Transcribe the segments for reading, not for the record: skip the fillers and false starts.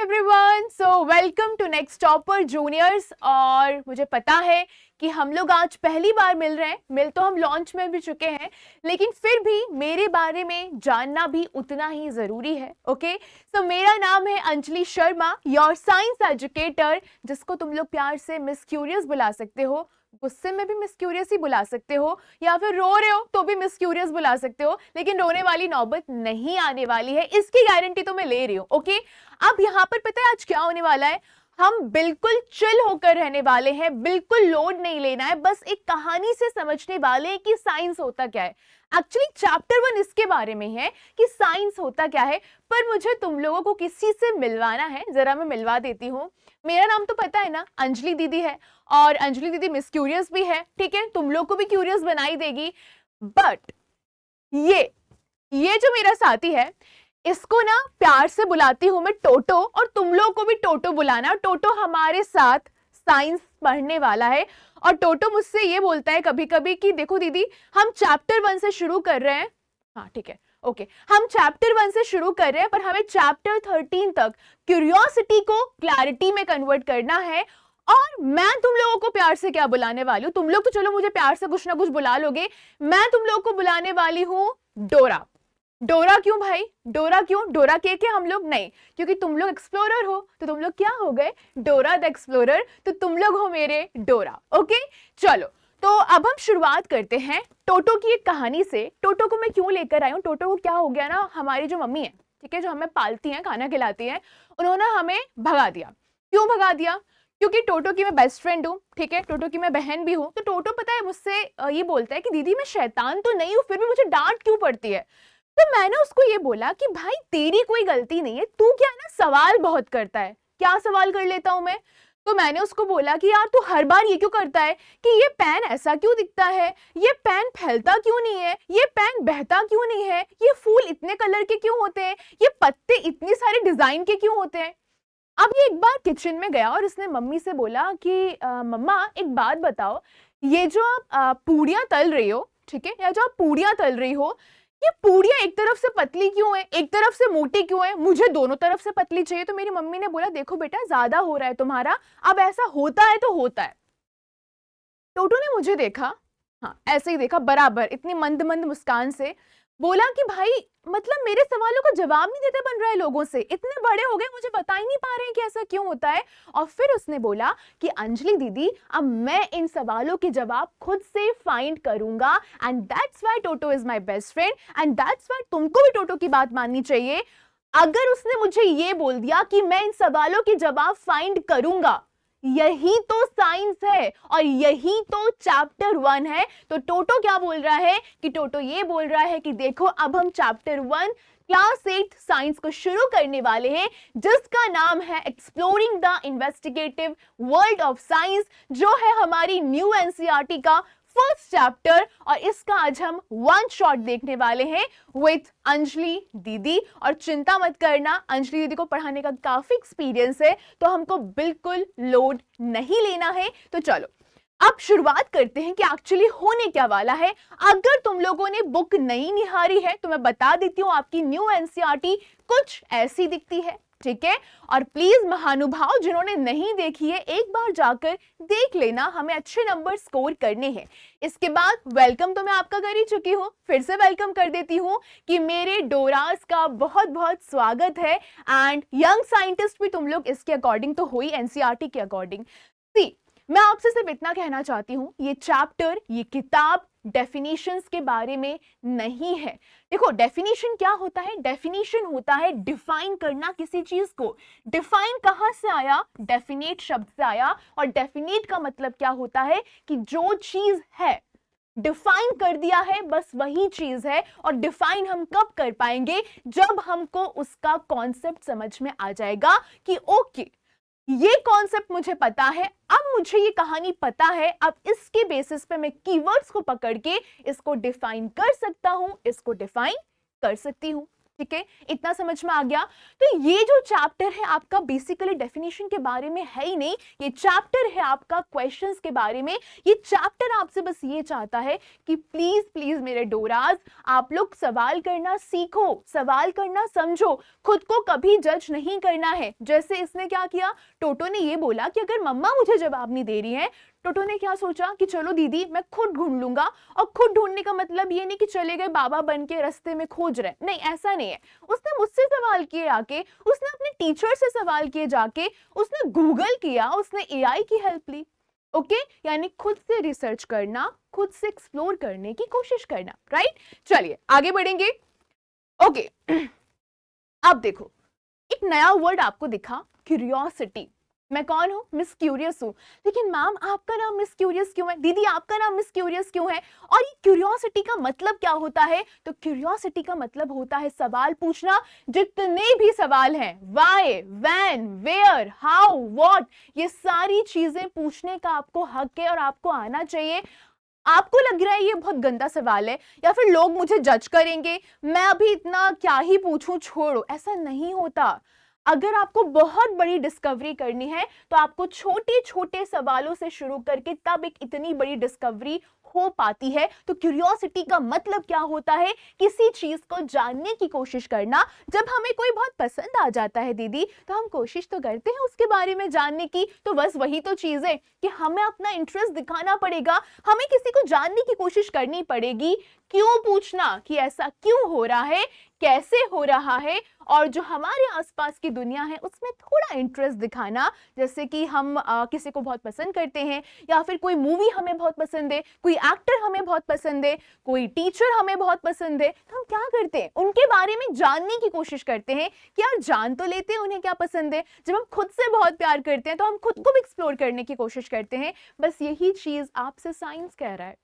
Everyone, so welcome to next topper juniors. और मुझे पता है कि हम लोग आज पहली बार मिल रहे हैं। मिल तो हम लॉन्च में भी चुके हैं, लेकिन फिर भी मेरे बारे में जानना भी उतना ही जरूरी है। ओके, सो मेरा नाम है Anjali Sharma, your science educator, जिसको तुम लोग प्यार से मिस क्यूरियस बुला सकते हो, गुस्से में भी मिस क्यूरियस ही बुला सकते हो, या फिर रो रहे हो तो भी मिस क्यूरियस बुला सकते हो। लेकिन रोने वाली नौबत नहीं आने वाली है, इसकी गारंटी तो मैं ले रही हूँ। ओके, अब यहाँ पर पता है आज क्या होने वाला है? हम बिल्कुल चिल होकर रहने वाले हैं, बिल्कुल लोड नहीं लेना है, बस एक कहानी से समझने वाले हैं कि साइंस होता क्या है। एक्चुअली चैप्टर 1 इसके बारे में है कि साइंस होता क्या है, पर मुझे तुम लोगों को किसी से मिलवाना है। जरा मैं मिलवा देती हूँ। मेरा नाम तो पता है ना, अंजलि दीदी है, और अंजलि दीदी मिस क्यूरियस भी है। ठीक है, तुम लोग को भी क्यूरियस बनाई देगी। बट ये जो मेरा साथी है, इसको ना प्यार से बुलाती हूं मैं टोटो, और तुम लोग को भी टोटो बुलाना। टोटो हमारे साथ साइंस पढ़ने वाला है, और टोटो मुझसे ये बोलता है कभी कभी कि देखो दीदी, हम चैप्टर 1 से शुरू कर रहे हैं। हाँ ठीक है, ओके, हम चैप्टर 1 से शुरू कर रहे हैं, पर हमें चैप्टर 13 तक क्यूरियोसिटी को क्लैरिटी में कन्वर्ट करना है। और मैं तुम लोगों को प्यार से क्या बुलाने वाली हूँ? तुम लोग तो चलो मुझे प्यार से कुछ ना कुछ बुला लोगे, मैं तुम लोग को बुलाने वाली हूँ डोरा। डोरा क्यों भाई? डोरा क्यों? डोरा के हम लोग नहीं, क्योंकि तुम लोग एक्सप्लोरर हो, तो तुम लोग क्या हो गए? Dora the explorer. तो तुम लोग हो मेरे डोरा। ओके, चलो तो अब हम शुरुआत करते हैं टोटो की एक कहानी से। टोटो को मैं क्यों लेकर आई हूँ? टोटो को क्या हो गया ना, हमारी जो मम्मी है, ठीक है, जो हमें पालती हैं, खाना खिलाती हैं, उन्होंने हमें भगा दिया। क्यों भगा दिया? क्योंकि टोटो की मैं बेस्ट फ्रेंड हूँ, ठीक है, टोटो की मैं बहन भी हूँ। तो टोटो पता है मुझसे ये बोलता है कि दीदी मैं शैतान तो नहीं हूँ, फिर भी मुझे डांट क्यों पड़ती है? तो मैंने उसको ये बोला कि भाई तेरी कोई गलती नहीं है, तू क्या है ना सवाल बहुत करता है। क्या सवाल कर लेता हूं मैं? तो मैंने उसको बोला कि यार तू हर बार ये क्यों करता है कि ये पेन ऐसा क्यों दिखता है, ये पेन फैलता क्यों नहीं है, ये पेन बहता क्यों नहीं है, ये फूल इतने कलर के क्यों होते हैं, ये पत्ते इतने सारे डिजाइन के क्यों होते हैं। अब ये एक बार किचन में गया और इसने मम्मी से बोला कि मम्मा एक बात बताओ, ये जो आप पूड़ियां तल रही हो, ठीक है, या जो आप पूड़ियां तल रही हो, ये पूड़ियां एक तरफ से पतली क्यों है, एक तरफ से मोटी क्यों है? मुझे दोनों तरफ से पतली चाहिए। तो मेरी मम्मी ने बोला देखो बेटा, ज्यादा हो रहा है तुम्हारा, अब ऐसा होता है तो होता है। टोटो ने मुझे देखा, हाँ ऐसे ही देखा, बराबर इतनी मंद मंद मुस्कान से बोला कि भाई मतलब मेरे सवालों का जवाब नहीं देते बन रहा है लोगों से, इतने बड़े हो गए मुझे बता ही नहीं पा रहे हैं कि ऐसा क्यों होता है। और फिर उसने बोला कि अंजलि दीदी, अब मैं इन सवालों के जवाब खुद से फाइंड करूंगा, and that's why toto is my best friend, and that's why तुमको भी टोटो की बात माननी चाहिए। अगर उसने मुझे ये बोल दिया कि मैं इन सवालों के जवाब फाइंड करूंगा, यही तो साइंस है और यही तो चैप्टर 1 है। तो टोटो क्या बोल रहा है कि टोटो ये बोल रहा है कि देखो अब हम चैप्टर 1 क्लास 8 साइंस को शुरू करने वाले हैं, जिसका नाम है exploring the investigative world of science, जो है हमारी न्यू एनसीईआरटी का फर्स्ट चैप्टर। और इसका आज हम वन शॉट देखने वाले हैं विथ अंजलि दीदी। और चिंता मत करना, अंजलि दीदी को पढ़ाने का काफी एक्सपीरियंस है, तो हमको बिल्कुल लोड नहीं लेना है। तो चलो अब शुरुआत करते हैं कि एक्चुअली होने क्या वाला है। अगर तुम लोगों ने बुक नहीं निहारी है तो मैं बता देती हूँ, आपकी न्यू एनसीईआरटी कुछ ऐसी दिखती है, ठीक है। और प्लीज महानुभाव जिन्होंने नहीं देखी है, एक बार जाकर देख लेना, हमें अच्छे नंबर स्कोर करने हैं। इसके बाद वेलकम तो मैं आपका कर ही चुकी हूँ, फिर से वेलकम कर देती हूँ कि मेरे डोरास का बहुत बहुत स्वागत है। एंड यंग साइंटिस्ट भी तुम लोग इसके अकॉर्डिंग तो हो ही, एनसीईआरटी के अकॉर्डिंग। सी, मैं आपसे सिर्फ इतना कहना चाहती हूँ, ये चैप्टर, ये किताब डेफिनेशंस के बारे में नहीं है। देखो डेफिनेशन क्या होता है? डेफिनेशन होता है डिफाइन करना किसी चीज को। डिफाइन कहां से आया? डेफिनेट शब्द से आया। और डेफिनेट का मतलब क्या होता है कि जो चीज है डिफाइन कर दिया है, बस वही चीज है। और डिफाइन हम कब कर पाएंगे? जब हमको उसका कॉन्सेप्ट समझ में आ जाएगा कि ओके ये कॉन्सेप्ट मुझे पता है, अब मुझे ये कहानी पता है, अब इसके बेसिस पे मैं कीवर्ड्स को पकड़ के इसको डिफाइन कर सकता हूं, इसको डिफाइन कर सकती हूं। ठीक है, इतना समझ में आ गया। तो ये जो चैप्टर है आपका बेसिकली डेफिनेशन के बारे में है ही नहीं, ये चैप्टर है आपका क्वेश्चंस के बारे में। ये चैप्टर आपसे बस ये चाहता है कि प्लीज प्लीज मेरे डोराज, आप लोग सवाल करना सीखो, सवाल करना समझो, खुद को कभी जज नहीं करना है। जैसे इसने क्या किया, टोटो ने ये बोला कि अगर मम्मा मुझे जवाब नहीं दे रही है, टोटो ने क्या सोचा कि चलो दीदी मैं खुद ढूंढ लूंगा। और खुद ढूंढने का मतलब ये नहीं कि चले गए बाबा बन के रास्ते में खोज रहे, नहीं ऐसा नहीं है। उसने मुझसे सवाल किए आके, उसने अपने टीचर से सवाल किए जाके, उसने गूगल किया, उसने एआई की हेल्प ली। ओके, यानी खुद से रिसर्च करना, खुद से एक्सप्लोर करने की कोशिश करना, राइट। चलिए आगे बढ़ेंगे। ओके अब देखो, एक नया वर्ड आपको दिखा, क्यूरियोसिटी। मैं कौन हूं, मिस क्यूरियस हूं। लेकिन मैम आपका नाम मिस क्यूरियस क्यों है, दीदी आपका नाम मिस क्यूरियस क्यों है, और ये क्यूरियोसिटी का मतलब क्या होता है? तो क्यूरियोसिटी का मतलब होता है सवाल पूछना। जितने भी सवाल हैं, why, when, where, how, what, ये सारी चीजें पूछने का आपको हक है और आपको आना चाहिए। आपको लग रहा है ये बहुत गंदा सवाल है, या फिर लोग मुझे जज करेंगे, मैं अभी इतना क्या ही पूछूं, छोड़ो, ऐसा नहीं होता। अगर आपको बहुत बड़ी डिस्कवरी करनी है तो आपको छोटे छोटे सवालों से शुरू करके तब एक इतनी बड़ी डिस्कवरी हो पाती है। तो क्यूरियोसिटी का मतलब क्या होता है, किसी चीज को जानने की कोशिश करना। जब हमें कोई बहुत पसंद आ जाता है दीदी, तो हम कोशिश तो करते हैं उसके बारे में जानने की। तो बस वही तो चीज है कि हमें अपना इंटरेस्ट दिखाना पड़ेगा, हमें किसी को जानने की कोशिश करनी पड़ेगी। क्यों पूछना कि ऐसा क्यों हो रहा है, कैसे हो रहा है, और जो हमारे आसपास की दुनिया है उसमें थोड़ा इंटरेस्ट दिखाना। जैसे कि हम किसी को बहुत पसंद करते हैं, या फिर कोई मूवी हमें बहुत पसंद है, कोई एक्टर हमें बहुत पसंद है, कोई टीचर हमें बहुत पसंद है, तो हम क्या करते हैं, उनके बारे में जानने की कोशिश करते हैं कि यार जान तो लेते हैं उन्हें क्या पसंद है। जब हम खुद से बहुत प्यार करते हैं तो हम खुद को भी एक्सप्लोर करने की कोशिश करते हैं। बस यही चीज आपसे साइंस कह रहा है।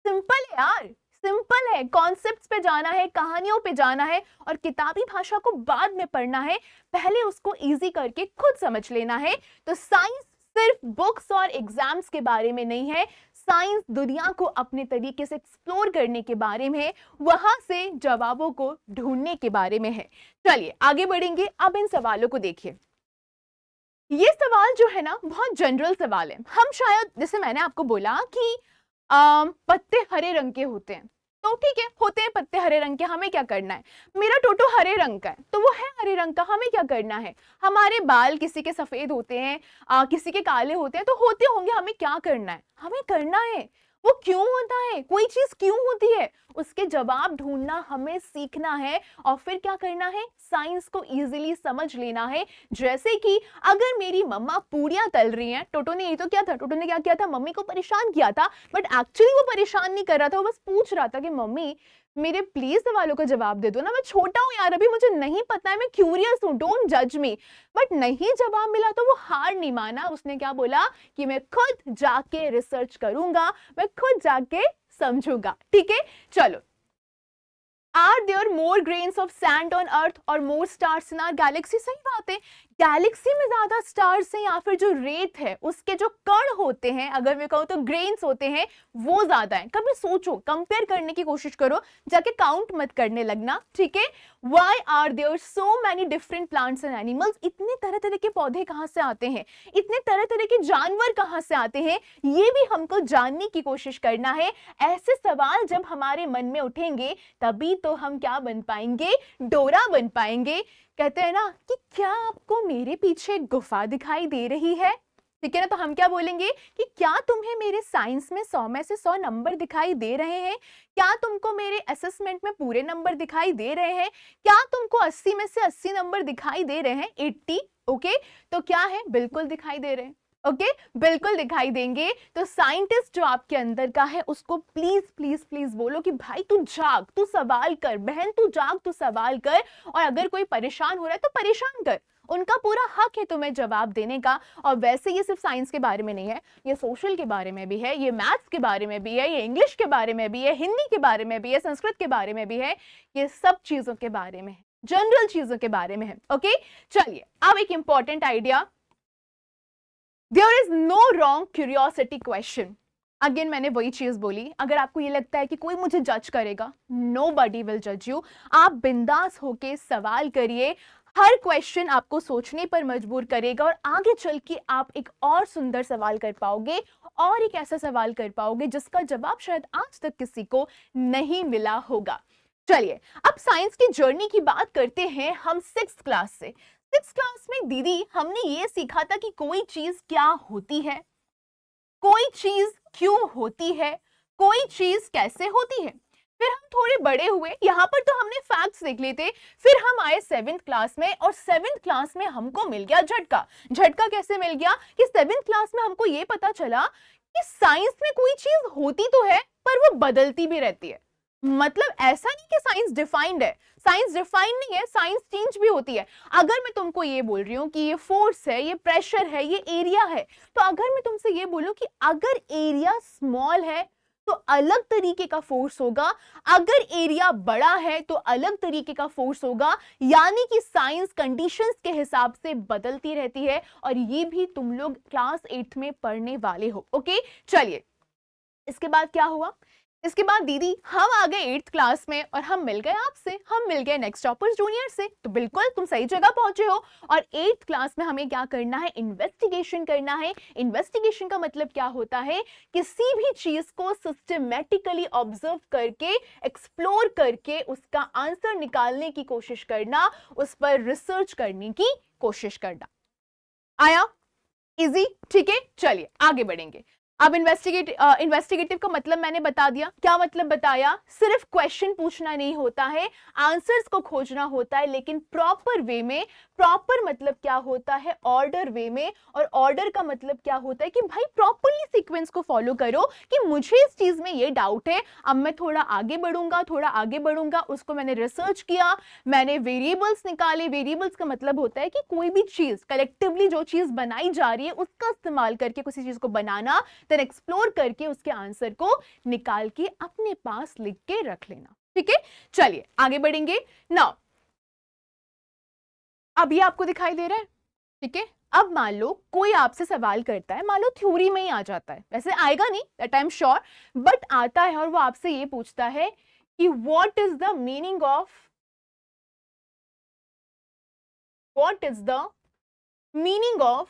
सिंपल है यार, सिंपल है, कॉन्सेप्ट्स पे जाना है, कहानियों पे जाना है, और किताबी भाषा को बाद में पढ़ना है, पहले उसको इजी करके खुद समझ लेना है। तो साइंस सिर्फ बुक्स और एग्जाम्स के बारे में नहीं है, साइंस दुनिया को अपने तरीके से एक्सप्लोर करने के बारे में है, वहां से जवाबों को ढूंढने के बारे में है। चलिए आगे बढ़ेंगे। अब इन सवालों को देखिए। ये सवाल जो है ना बहुत जनरल सवाल है। हम शायद, जैसे मैंने आपको बोला कि पत्ते हरे रंग के होते हैं, तो ठीक है, होते हैं पत्ते हरे रंग के, हमें क्या करना है। मेरा टोटो हरे रंग का है, तो वो है हरे रंग का, हमें क्या करना है। हमारे बाल किसी के सफेद होते हैं, किसी के काले होते हैं, तो होते होंगे, हमें क्या करना है, हमें करना है वो क्यों होता है, कोई चीज क्यों होती है, उसके जवाब ढूंढना हमें सीखना है। और फिर क्या करना है, साइंस को इजीली समझ लेना है। जैसे कि अगर मेरी मम्मा पूड़ियां तल रही हैं, टोटो ने यही तो किया था, टोटो ने क्या किया था, मम्मी को परेशान किया था, बट एक्चुअली वो परेशान नहीं कर रहा था, वो बस पूछ रहा था कि मम्मी मेरे प्लीज सवालों का जवाब दे दो ना, मैं छोटा हूं यार, अभी मुझे नहीं पता है, मैं क्यूरियस हूं, डोंट जज मी। बट नहीं जवाब मिला तो वो हार नहीं माना, उसने क्या बोला कि मैं खुद जाके रिसर्च करूंगा, मैं खुद जाके समझूंगा। ठीक है, चलो। Are there more grains of sand on earth or more stars in our galaxy? सही बात है, गैलेक्सी में ज्यादा स्टार्स हैं, या फिर जो रेत है उसके जो कण होते हैं, अगर मैं कहूँ तो ग्रेन्स होते हैं, वो ज्यादा हैं। कभी सोचो, कंपेयर करने की कोशिश करो, जाके काउंट मत करने लगना, ठीक है। Why are there so many different plants and animals? इतने तरह तरह के पौधे कहाँ से आते हैं, इतने तरह तरह के जानवर कहाँ से आते हैं, ये भी हमको जानने की कोशिश करना है। ऐसे सवाल जब हमारे मन में उठेंगे तभी तो हम क्या बन पाएंगे, डोरा बन पाएंगे। कहते हैं ना कि क्या आपको मेरे पीछे गुफा दिखाई दे रही है, ठीक है ना, तो हम क्या बोलेंगे कि क्या तुम्हें मेरे साइंस में 100 में से 100 नंबर दिखाई दे रहे हैं, क्या तुमको मेरे असेसमेंट में पूरे नंबर दिखाई दे रहे हैं, क्या तुमको 80 में से 80 नंबर दिखाई दे रहे हैं, 80। ओके, तो क्या है, बिल्कुल दिखाई दे रहे हैं। ओके, बिल्कुल दिखाई देंगे। तो साइंटिस्ट जो आपके अंदर का है उसको प्लीज प्लीज प्लीज बोलो कि भाई तू जाग, तू सवाल कर, बहन तू जाग, तू सवाल कर, और अगर कोई परेशान हो रहा है तो परेशान कर, उनका पूरा हक है तुम्हें जवाब देने का। और वैसे ये सिर्फ साइंस के बारे में नहीं है, ये सोशल के बारे में भी है, ये मैथ्स के बारे में भी है, ये इंग्लिश के बारे में भी है, हिंदी के बारे में भी है, संस्कृत के बारे में भी है, ये सब चीजों के बारे में है, जनरल चीजों के बारे में है। ओके, चलिए अब एक important idea, there is no wrong curiosity question. Again मैंने वही चीज बोली, अगर आपको ये लगता है कि कोई मुझे जज करेगा, नोबडी विल जज यू। आप बिंदास होके सवाल करिए, हर क्वेश्चन आपको सोचने पर मजबूर करेगा और आगे चल के आप एक और सुंदर सवाल कर पाओगे और एक ऐसा सवाल कर पाओगे जिसका जवाब शायद आज तक किसी को नहीं मिला होगा। चलिए अब साइंस की जर्नी की बात करते हैं हम 6th क्लास से। 6th क्लास में दीदी हमने ये सीखा था कि कोई चीज क्या होती है, कोई चीज क्यों होती है, कोई चीज कैसे होती है। फिर हम थोड़े बड़े हुए, यहां पर तो हमने फैक्ट्स देख लिए थे। फिर हम आए 7th क्लास में और 7th क्लास में हमको मिल गया झटका। झटका कैसे मिल गया कि 7th क्लास में हमको ये पता चला कि साइंस में कोई चीज होती तो है पर वो बदलती भी रहती है। मतलब ऐसा नहीं कि साइंस डिफाइंड है, साइंस डिफाइंड नहीं है, साइंस चेंज भी होती है। अगर मैं तुमको ये बोल रही हूँ कि ये फोर्स है, ये प्रेशर है, ये एरिया है, तो अगर मैं तुमसे ये बोलूं कि अगर एरिया स्मॉल है तो अलग तरीके का फोर्स होगा, अगर एरिया बड़ा है तो अलग तरीके का फोर्स होगा। यानी कि साइंस कंडीशंस के हिसाब से बदलती रहती है और ये भी तुम लोग क्लास 8th में पढ़ने वाले हो। ओके चलिए, इसके बाद क्या हुआ, इसके बाद दीदी हम आ गए 8th क्लास में और हम मिल गए आपसे, हम मिल गए नेक्स्ट टॉपर्स जूनियर से। तो बिल्कुल तुम सही जगह पहुंचे हो। और 8th क्लास में हमें क्या करना है, इन्वेस्टिगेशन करना है। इन्वेस्टिगेशन का मतलब क्या होता है, किसी भी चीज को सिस्टमैटिकली ऑब्जर्व करके, एक्सप्लोर करके उसका आंसर निकालने की कोशिश करना, उस पर रिसर्च करने की कोशिश करना। आया इजी, ठीक है चलिए आगे बढ़ेंगे। अब इन्वेस्टिगेटिव का मतलब मैंने बता दिया। क्या मतलब बताया, सिर्फ क्वेश्चन पूछना नहीं होता है, आंसर्स को खोजना होता है, लेकिन प्रॉपर वे में। प्रॉपर मतलब क्या होता है, ऑर्डर वे में। और ऑर्डर का मतलब क्या होता है कि भाई प्रॉपरली सीक्वेंस को फॉलो करो कि मुझे इस चीज में ये डाउट है, अब मैं थोड़ा आगे बढ़ूंगा, थोड़ा आगे बढ़ूंगा, उसको मैंने रिसर्च किया, मैंने वेरिएबल्स निकाले। वेरिएबल्स का मतलब होता है कि कोई भी चीज कलेक्टिवली जो चीज बनाई जा रही है उसका इस्तेमाल करके किसी चीज को बनाना, देन एक्सप्लोर करके उसके आंसर को निकाल के अपने पास लिख के रख लेना। ठीक है चलिए आगे बढ़ेंगे। नाउ अब ये आपको दिखाई दे रहा है, ठीक है। अब मान लो कोई आपसे सवाल करता है, मान लो थ्योरी में ही आ जाता है, वैसे आएगा नहीं that I am sure, but आता है और वो आपसे ये पूछता है कि what is the meaning of, what is the meaning of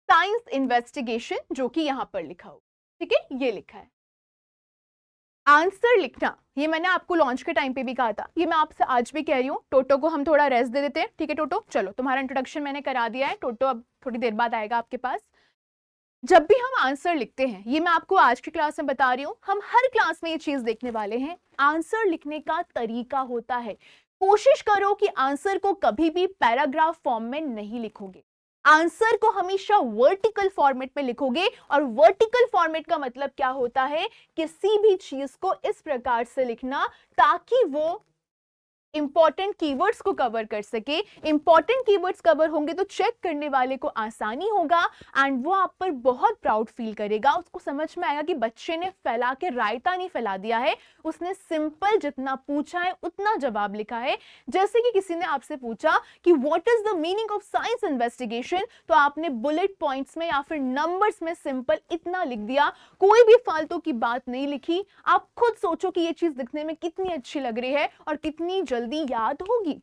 science investigation, जो कि यहां पर लिखा हो, ठीक है ये लिखा है। आंसर लिखना, ये मैंने आपको लॉन्च के टाइम पे भी कहा था, ये मैं आपसे आज भी कह रही हूँ। टोटो को हम थोड़ा रेस्ट दे देते हैं, ठीक है टोटो, चलो तुम्हारा इंट्रोडक्शन मैंने करा दिया है, टोटो अब थोड़ी देर बाद आएगा आपके पास। जब भी हम आंसर लिखते हैं, ये मैं आपको आज की क्लास में बता रही हूँ, हम हर क्लास में ये चीज देखने वाले हैं, आंसर लिखने का तरीका होता है। कोशिश करो कि आंसर को कभी भी पैराग्राफ फॉर्म में नहीं लिखोगे, आंसर को हमेशा वर्टिकल फॉर्मेट में लिखोगे। और वर्टिकल फॉर्मेट का मतलब क्या होता है, किसी भी चीज को इस प्रकार से लिखना ताकि वो इंपॉर्टेंट कीवर्ड्स को कवर कर सके। इंपॉर्टेंट कीवर्ड्स कवर होंगे तो चेक करने वाले को आसानी होगा एंड वो आप पर बहुत प्राउड फील करेगा। उसको समझ में आएगा कि बच्चे ने फैला के रायता नहीं फैला दिया है, उसने सिंपल जितना पूछा है उतना जवाब लिखा है। जैसे कि किसी ने आपसे पूछा कि what is the meaning of science investigation, तो आपने बुलेट पॉइंट्स में या फिर नंबर्स में सिंपल इतना लिख दिया, कोई भी फालतू की बात नहीं लिखी। आप खुद सोचो कि ये चीज दिखने में कितनी अच्छी लग रही है और कितनी जल्दी याद होगी।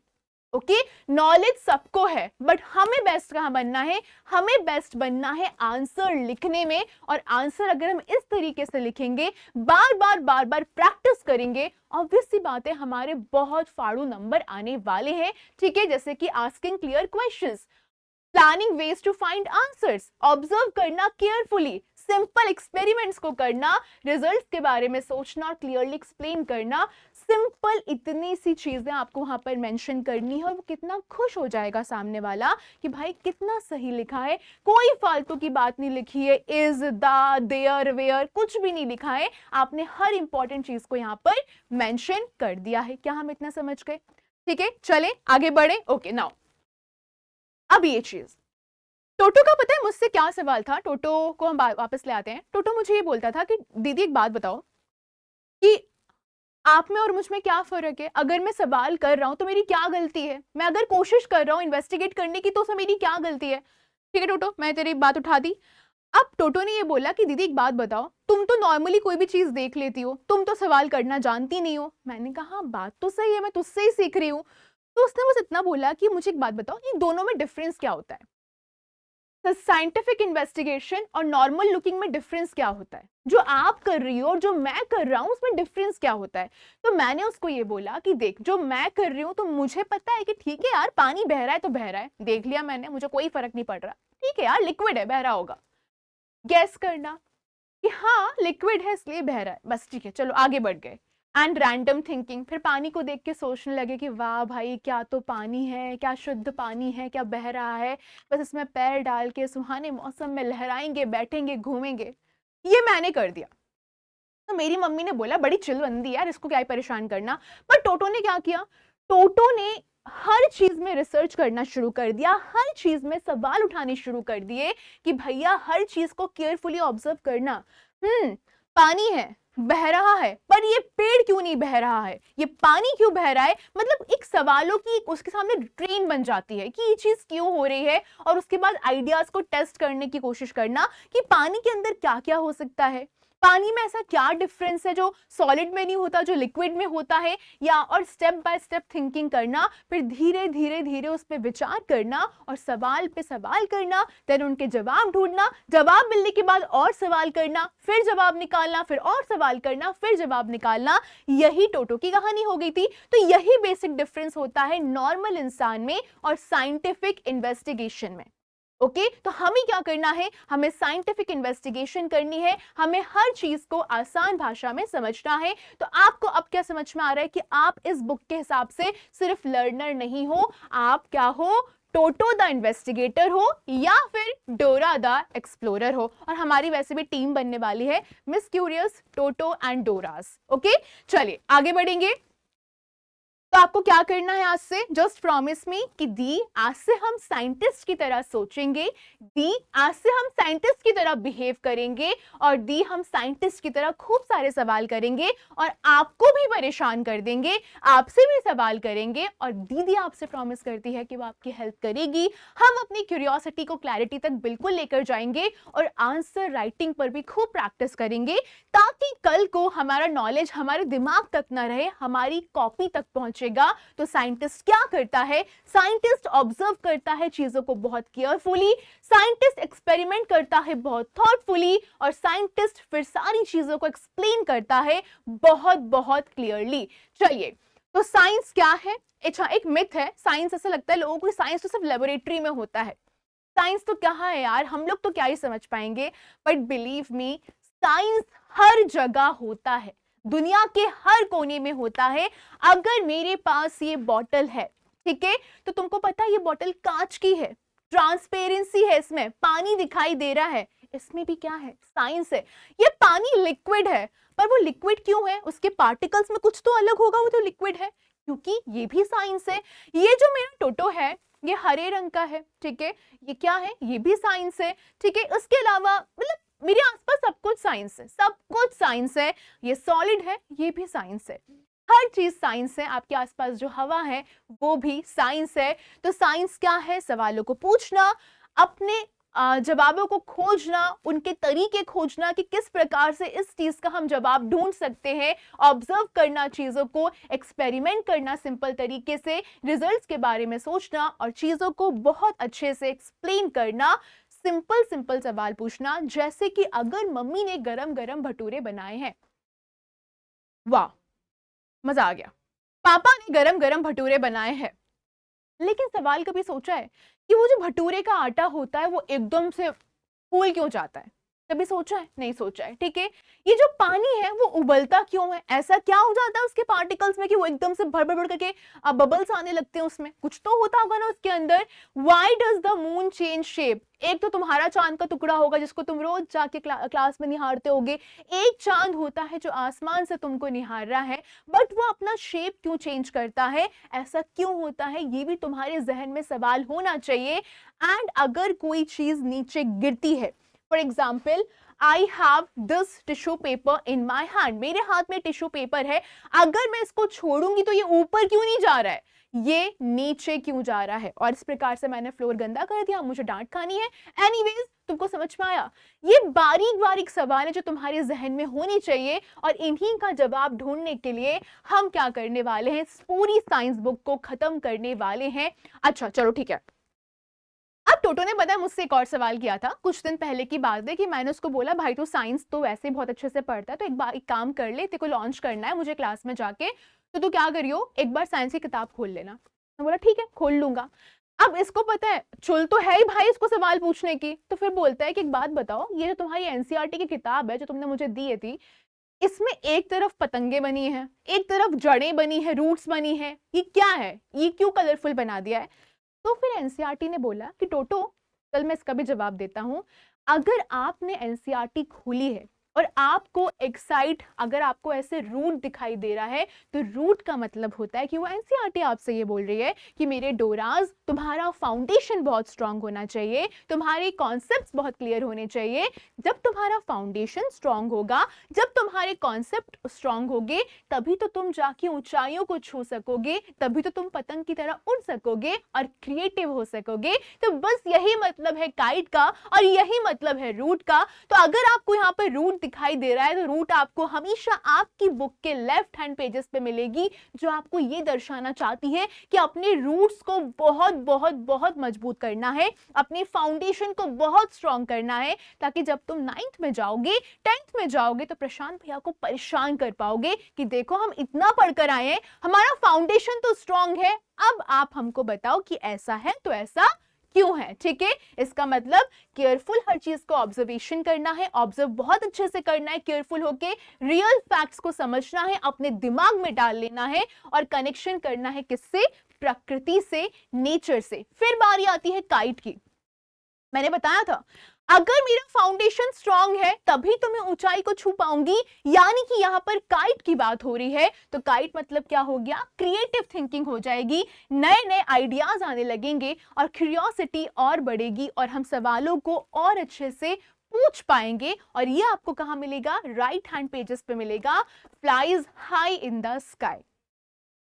ओके नॉलेज सबको है, बट हमें बेस्ट कहां बनना है, हमें बेस्ट बनना है आंसर लिखने में। और आंसर अगर हम इस तरीके से लिखेंगे, बार बार प्रैक्टिस करेंगे, ऑब्वियस सी बात है हमारे बहुत फाड़ू नंबर आने वाले हैं। ठीक है, जैसे कि asking clear questions, planning ways to find answers, observe करना केयरफुली, सिंपल एक्सपेरिमेंट्स को करना, रिजल्ट्स के बारे में सोचना और क्लियरली एक्सप्लेन करना। सिंपल इतनी सी चीजें आपको वहां पर मेंशन करनी है और वो कितना खुश हो जाएगा सामने वाला कि भाई कितना सही लिखा है, कोई फालतू की बात नहीं लिखी है, इज द देयर वेयर कुछ भी नहीं लिखा है, आपने हर इंपॉर्टेंट चीज को यहाँ पर मेंशन कर दिया है। क्या हम इतना समझ गए? ठीक है चले आगे बढ़े। ओके नाउ अब ये चीज टोटो का पता है मुझसे क्या सवाल था, टोटो को हम वापस ले आते हैं। टोटो मुझे ये बोलता था कि दीदी एक बात बताओ कि आप में और मुझ में क्या फर्क है, अगर मैं सवाल कर रहा हूं तो मेरी क्या गलती है, मैं अगर कोशिश कर रहा हूं इन्वेस्टिगेट करने की तो उसमें मेरी क्या गलती है। ठीक है टोटो, मैं तेरी बात उठा दी। अब टोटो ने ये बोला कि दीदी एक बात बताओ, तुम तो नॉर्मली कोई भी चीज देख लेती हो, तुम तो सवाल करना जानती नहीं हो। मैंने कहा हाँ बात तो सही है, मैं तुझसे ही सीख रही हूँ। तो उसने बस इतना बोला कि मुझे एक बात बताओ, इन दोनों में डिफरेंस क्या होता है, तो साइंटिफिक इन्वेस्टिगेशन और नॉर्मल लुकिंग में डिफरेंस क्या होता है, जो आप कर रही हो और जो मैं कर रहा हूँ उसमें डिफरेंस क्या होता है। तो मैंने उसको ये बोला कि देख, जो मैं कर रही हूँ तो मुझे पता है कि ठीक है यार, पानी बह रहा है तो बह रहा है, देख लिया मैंने, मुझे कोई फर्क नहीं पड़ रहा, ठीक है यार लिक्विड है, बह रहा होगा। गैस करना कि हाँ लिक्विड है इसलिए बह रहा है, बस ठीक है चलो आगे बढ़ गए। एंड रैंडम थिंकिंग, फिर पानी को देख के सोचने लगे कि वाह भाई क्या तो पानी है, क्या शुद्ध पानी है, क्या बह रहा है, बस इसमें पैर डाल के सुहाने मौसम में लहराएंगे, बैठेंगे, घूमेंगे। ये मैंने कर दिया। तो मेरी मम्मी ने बोला बड़ी चिलबंदी यार, इसको क्या ही परेशान करना। पर टोटो ने क्या किया, टोटो ने हर चीज में रिसर्च करना शुरू कर दिया, हर चीज में सवाल उठाने शुरू कर दिए कि भैया हर चीज को केयरफुली ऑब्जर्व करना। पानी है, बह रहा है, पर ये पेड़ क्यों नहीं बह रहा है, ये पानी क्यों बह रहा है, मतलब एक सवालों की उसके सामने ट्रेन बन जाती है कि ये चीज क्यों हो रही है। और उसके बाद आइडियाज को टेस्ट करने की कोशिश करना कि पानी के अंदर क्या क्या हो सकता है, पानी में ऐसा क्या डिफरेंस है जो सॉलिड में नहीं होता, जो लिक्विड में होता है, या और स्टेप बाय स्टेप थिंकिंग करना, फिर धीरे धीरे धीरे उस पर विचार करना और सवाल पे सवाल करना, देन उनके जवाब ढूंढना, जवाब मिलने के बाद और सवाल करना, फिर जवाब निकालना, फिर और सवाल करना, फिर जवाब निकालना। यही टोटो की कहानी हो गई थी। तो यही बेसिक डिफरेंस होता है नॉर्मल इंसान में और साइंटिफिक इन्वेस्टिगेशन में। ओके तो हमें क्या करना है, हमें साइंटिफिक इन्वेस्टिगेशन करनी है, हमें हर चीज को आसान भाषा में समझना है। तो आपको अब क्या समझ में आ रहा है कि आप इस बुक के हिसाब से सिर्फ लर्नर नहीं हो, आप क्या हो, टोटो द इन्वेस्टिगेटर हो या फिर डोरा द एक्सप्लोरर हो। और हमारी वैसे भी टीम बनने वाली है, Miss Curious, Toto and Doras. Okay चलिए आगे बढ़ेंगे। तो आपको क्या करना है आज से, जस्ट प्रॉमिस मी कि दी आज से हम साइंटिस्ट की तरह सोचेंगे, दी आज से हम साइंटिस्ट की तरह बिहेव करेंगे, और दी हम साइंटिस्ट की तरह खूब सारे सवाल करेंगे और आपको भी परेशान कर देंगे, आपसे भी सवाल करेंगे, और दीदी आपसे प्रॉमिस करती है कि वो आपकी हेल्प करेगी। हम अपनी क्यूरियोसिटी को क्लैरिटी तक बिल्कुल लेकर जाएंगे और आंसर राइटिंग पर भी खूब प्रैक्टिस करेंगे, ताकि कल को हमारा नॉलेज हमारे दिमाग तक ना रहे, हमारी कॉपी तक पहुंचेगा। तो साइंटिस्ट क्या करता है, साइंटिस्ट ऑब्जर्व करता है चीजों को बहुत केयरफुली, साइंटिस्ट एक्सपेरिमेंट करता है बहुत थॉटफुली, और साइंटिस्ट फिर सारी चीजों को एक्सप्लेन करता है बहुत बहुत क्लियरली। चलिए तो साइंस क्या है, अच्छा एक मिथ है, साइंस ऐसा लगता है लोगों को साइंस तो सिर्फ लेबोरेटरी में होता है, साइंस तो क्या है यार, हम लोग तो क्या ही समझ पाएंगे। बट बिलीव मी, साइंस हर जगह होता है, दुनिया के हर कोने में होता है। अगर मेरे पास ये बॉटल है, ठीक है, तो तुमको पता है ये बॉटल कांच की है, ट्रांसपेरेंसी है, इसमें पानी दिखाई दे रहा है, इसमें भी क्या है, साइंस है। ये पानी लिक्विड है, पर वो लिक्विड क्यों है, उसके पार्टिकल्स में कुछ तो अलग होगा, वो तो लिक्विड है, क्योंकि ये भी साइंस है। ये जो मेरा टोटो है ये हरे रंग का है, ठीक है, ये क्या है, ये भी साइंस है, ठीक है। उसके अलावा मतलब मेरे आसपास सब कुछ साइंस है, सब कुछ साइंस है, ये सॉलिड है, ये भी साइंस है, हर चीज साइंस है। आपके आसपास जो हवा है वो भी साइंस है। तो साइंस क्या है, सवालों को पूछना, अपने जवाबों को खोजना, उनके तरीके खोजना कि किस प्रकार से इस चीज का हम जवाब ढूंढ सकते हैं, ऑब्जर्व करना चीजों को, एक्सपेरिमेंट करना सिंपल तरीके से, रिजल्ट्स के बारे में सोचना और चीजों को बहुत अच्छे से एक्सप्लेन करना, सिंपल सिंपल सवाल पूछना, जैसे कि अगर मम्मी ने गरम गरम भटूरे बनाए हैं, वाह मजा आ गया, पापा ने गरम गरम भटूरे बनाए हैं, लेकिन सवाल कभी सोचा है कि वो जो भटूरे का आटा होता है वो एकदम से फूल क्यों जाता है, कभी सोचा है, नहीं सोचा है, ठीक है। ये जो पानी है वो उबलता क्यों है, ऐसा क्या हो जाता है उसके पार्टिकल्स में कि वो एकदम से भर भर भर करके बबल्स आने लगते हैं, उसमें कुछ तो होता होगा ना उसके अंदर। Why does the moon change shape, एक तो तुम्हारा चांद का टुकड़ा होगा जिसको तुम रोज जाके क्लास में निहारते होगे, एक चांद होता है जो आसमान से तुमको निहार रहा है, बट वो अपना शेप क्यों चेंज करता है, ऐसा क्यों होता है, ये भी तुम्हारे जहन में सवाल होना चाहिए। एंड अगर कोई चीज नीचे गिरती है, for example I have this tissue paper in my hand, मेरे हाथ में टिश्यू पेपर है, अगर मैं इसको छोड़ूंगी तो ये ऊपर क्यों नहीं जा रहा है, ये नीचे क्यों जा रहा है, और इस प्रकार से मैंने फ्लोर गंदा कर दिया, मुझे डांट खानी है। एनीवेज, तुमको समझ में आया? ये बारीक बारीक सवाल है जो तुम्हारे जहन में होनी चाहिए, और इन्हीं का जवाब ढूंढने के लिए हम क्या करने वाले हैं, पूरी साइंस बुक को खत्म करने वाले हैं। अच्छा चलो ठीक है। अब टोटो ने पता है मुझसे एक और सवाल किया था, कुछ दिन पहले की बात है कि मैंने उसको बोला भाई तू साइंस तो वैसे बहुत अच्छे से पढ़ता है, तो एक बार एक काम कर ले, तेरे को लॉन्च करना है मुझे क्लास में जाके, तो तू क्या करियो एक बार साइंस की किताब खोल लेना। मैं बोला ठीक है खोल लूंगा। अब इसको पता है चुल तो है ही भाई इसको सवाल पूछने की, तो फिर बोलता है कि एक बात बताओ, ये जो तुम्हारी एनसीईआरटी की किताब है जो तुमने मुझे दी थी, इसमें एक तरफ पतंगे बनी है, एक तरफ जड़ें बनी है, रूट्स बनी है, ये क्या है, ये क्यों कलरफुल बना दिया है? तो फिर एनसीईआरटी ने बोला कि टोटो, चल मैं इसका भी जवाब देता हूं, अगर आपने एनसीईआरटी खोली है और आपको एक्साइट, अगर आपको ऐसे रूट दिखाई दे रहा है, तो रूट का मतलब होता है कि वो एनसीईआरटी आपसे ये बोल रही है कि मेरे डोराज तुम्हारा फाउंडेशन बहुत स्ट्रांग होना चाहिए, तुम्हारे कॉन्सेप्ट्स बहुत क्लियर होने चाहिए। जब तुम्हारा फाउंडेशन स्ट्रांग होगा, जब तुम्हारे कॉन्सेप्ट स्ट्रांग होंगे, तभी तो तुम जाके ऊंचाइयों को छू सकोगे, तभी तो तुम पतंग की तरह उड़ सकोगे और क्रिएटिव हो सकोगे। तो बस यही मतलब है काइट का और यही मतलब है रूट का। तो अगर आपको यहाँ पर रूट दिखाई दे रहा है, तो रूट आपको हमेशा आपकी बुक के लेफ्ट हैंड पेजेस पे मिलेगी, जो आपको ये दर्शाना चाहती है कि अपने रूट्स को बहुत बहुत बहुत मजबूत करना है, अपने फाउंडेशन को बहुत स्ट्रांग करना है, ताकि जब तुम 9th में जाओगे, 10th में जाओगे, तो प्रशांत भैया को परेशान कर पाओगे कि देखो हम इतना पढ़कर आए हैं, हमारा फाउंडेशन तो स्ट्रांग है, अब आप हमको बताओ कि ऐसा है तो ऐसा क्यों है। ठीक है, इसका मतलब केयरफुल हर चीज को ऑब्जर्वेशन करना है, ऑब्जर्व बहुत अच्छे से करना है, केयरफुल होके रियल फैक्ट्स को समझना है, अपने दिमाग में डाल लेना है और कनेक्शन करना है किससे, प्रकृति से, नेचर से। फिर बारी आती है काइट की। मैंने बताया था अगर मेरा फाउंडेशन स्ट्रांग है तभी तो मैं ऊंचाई को छू पाऊंगी, यानी कि यहां पर काइट की बात हो रही है। तो काइट मतलब क्या हो गया, क्रिएटिव थिंकिंग हो जाएगी, नए नए आइडियाज आने लगेंगे और क्यूरियोसिटी और बढ़ेगी और हम सवालों को और अच्छे से पूछ पाएंगे। और ये आपको कहां मिलेगा, राइट हैंड पेजेस पे मिलेगा, flies high in the sky.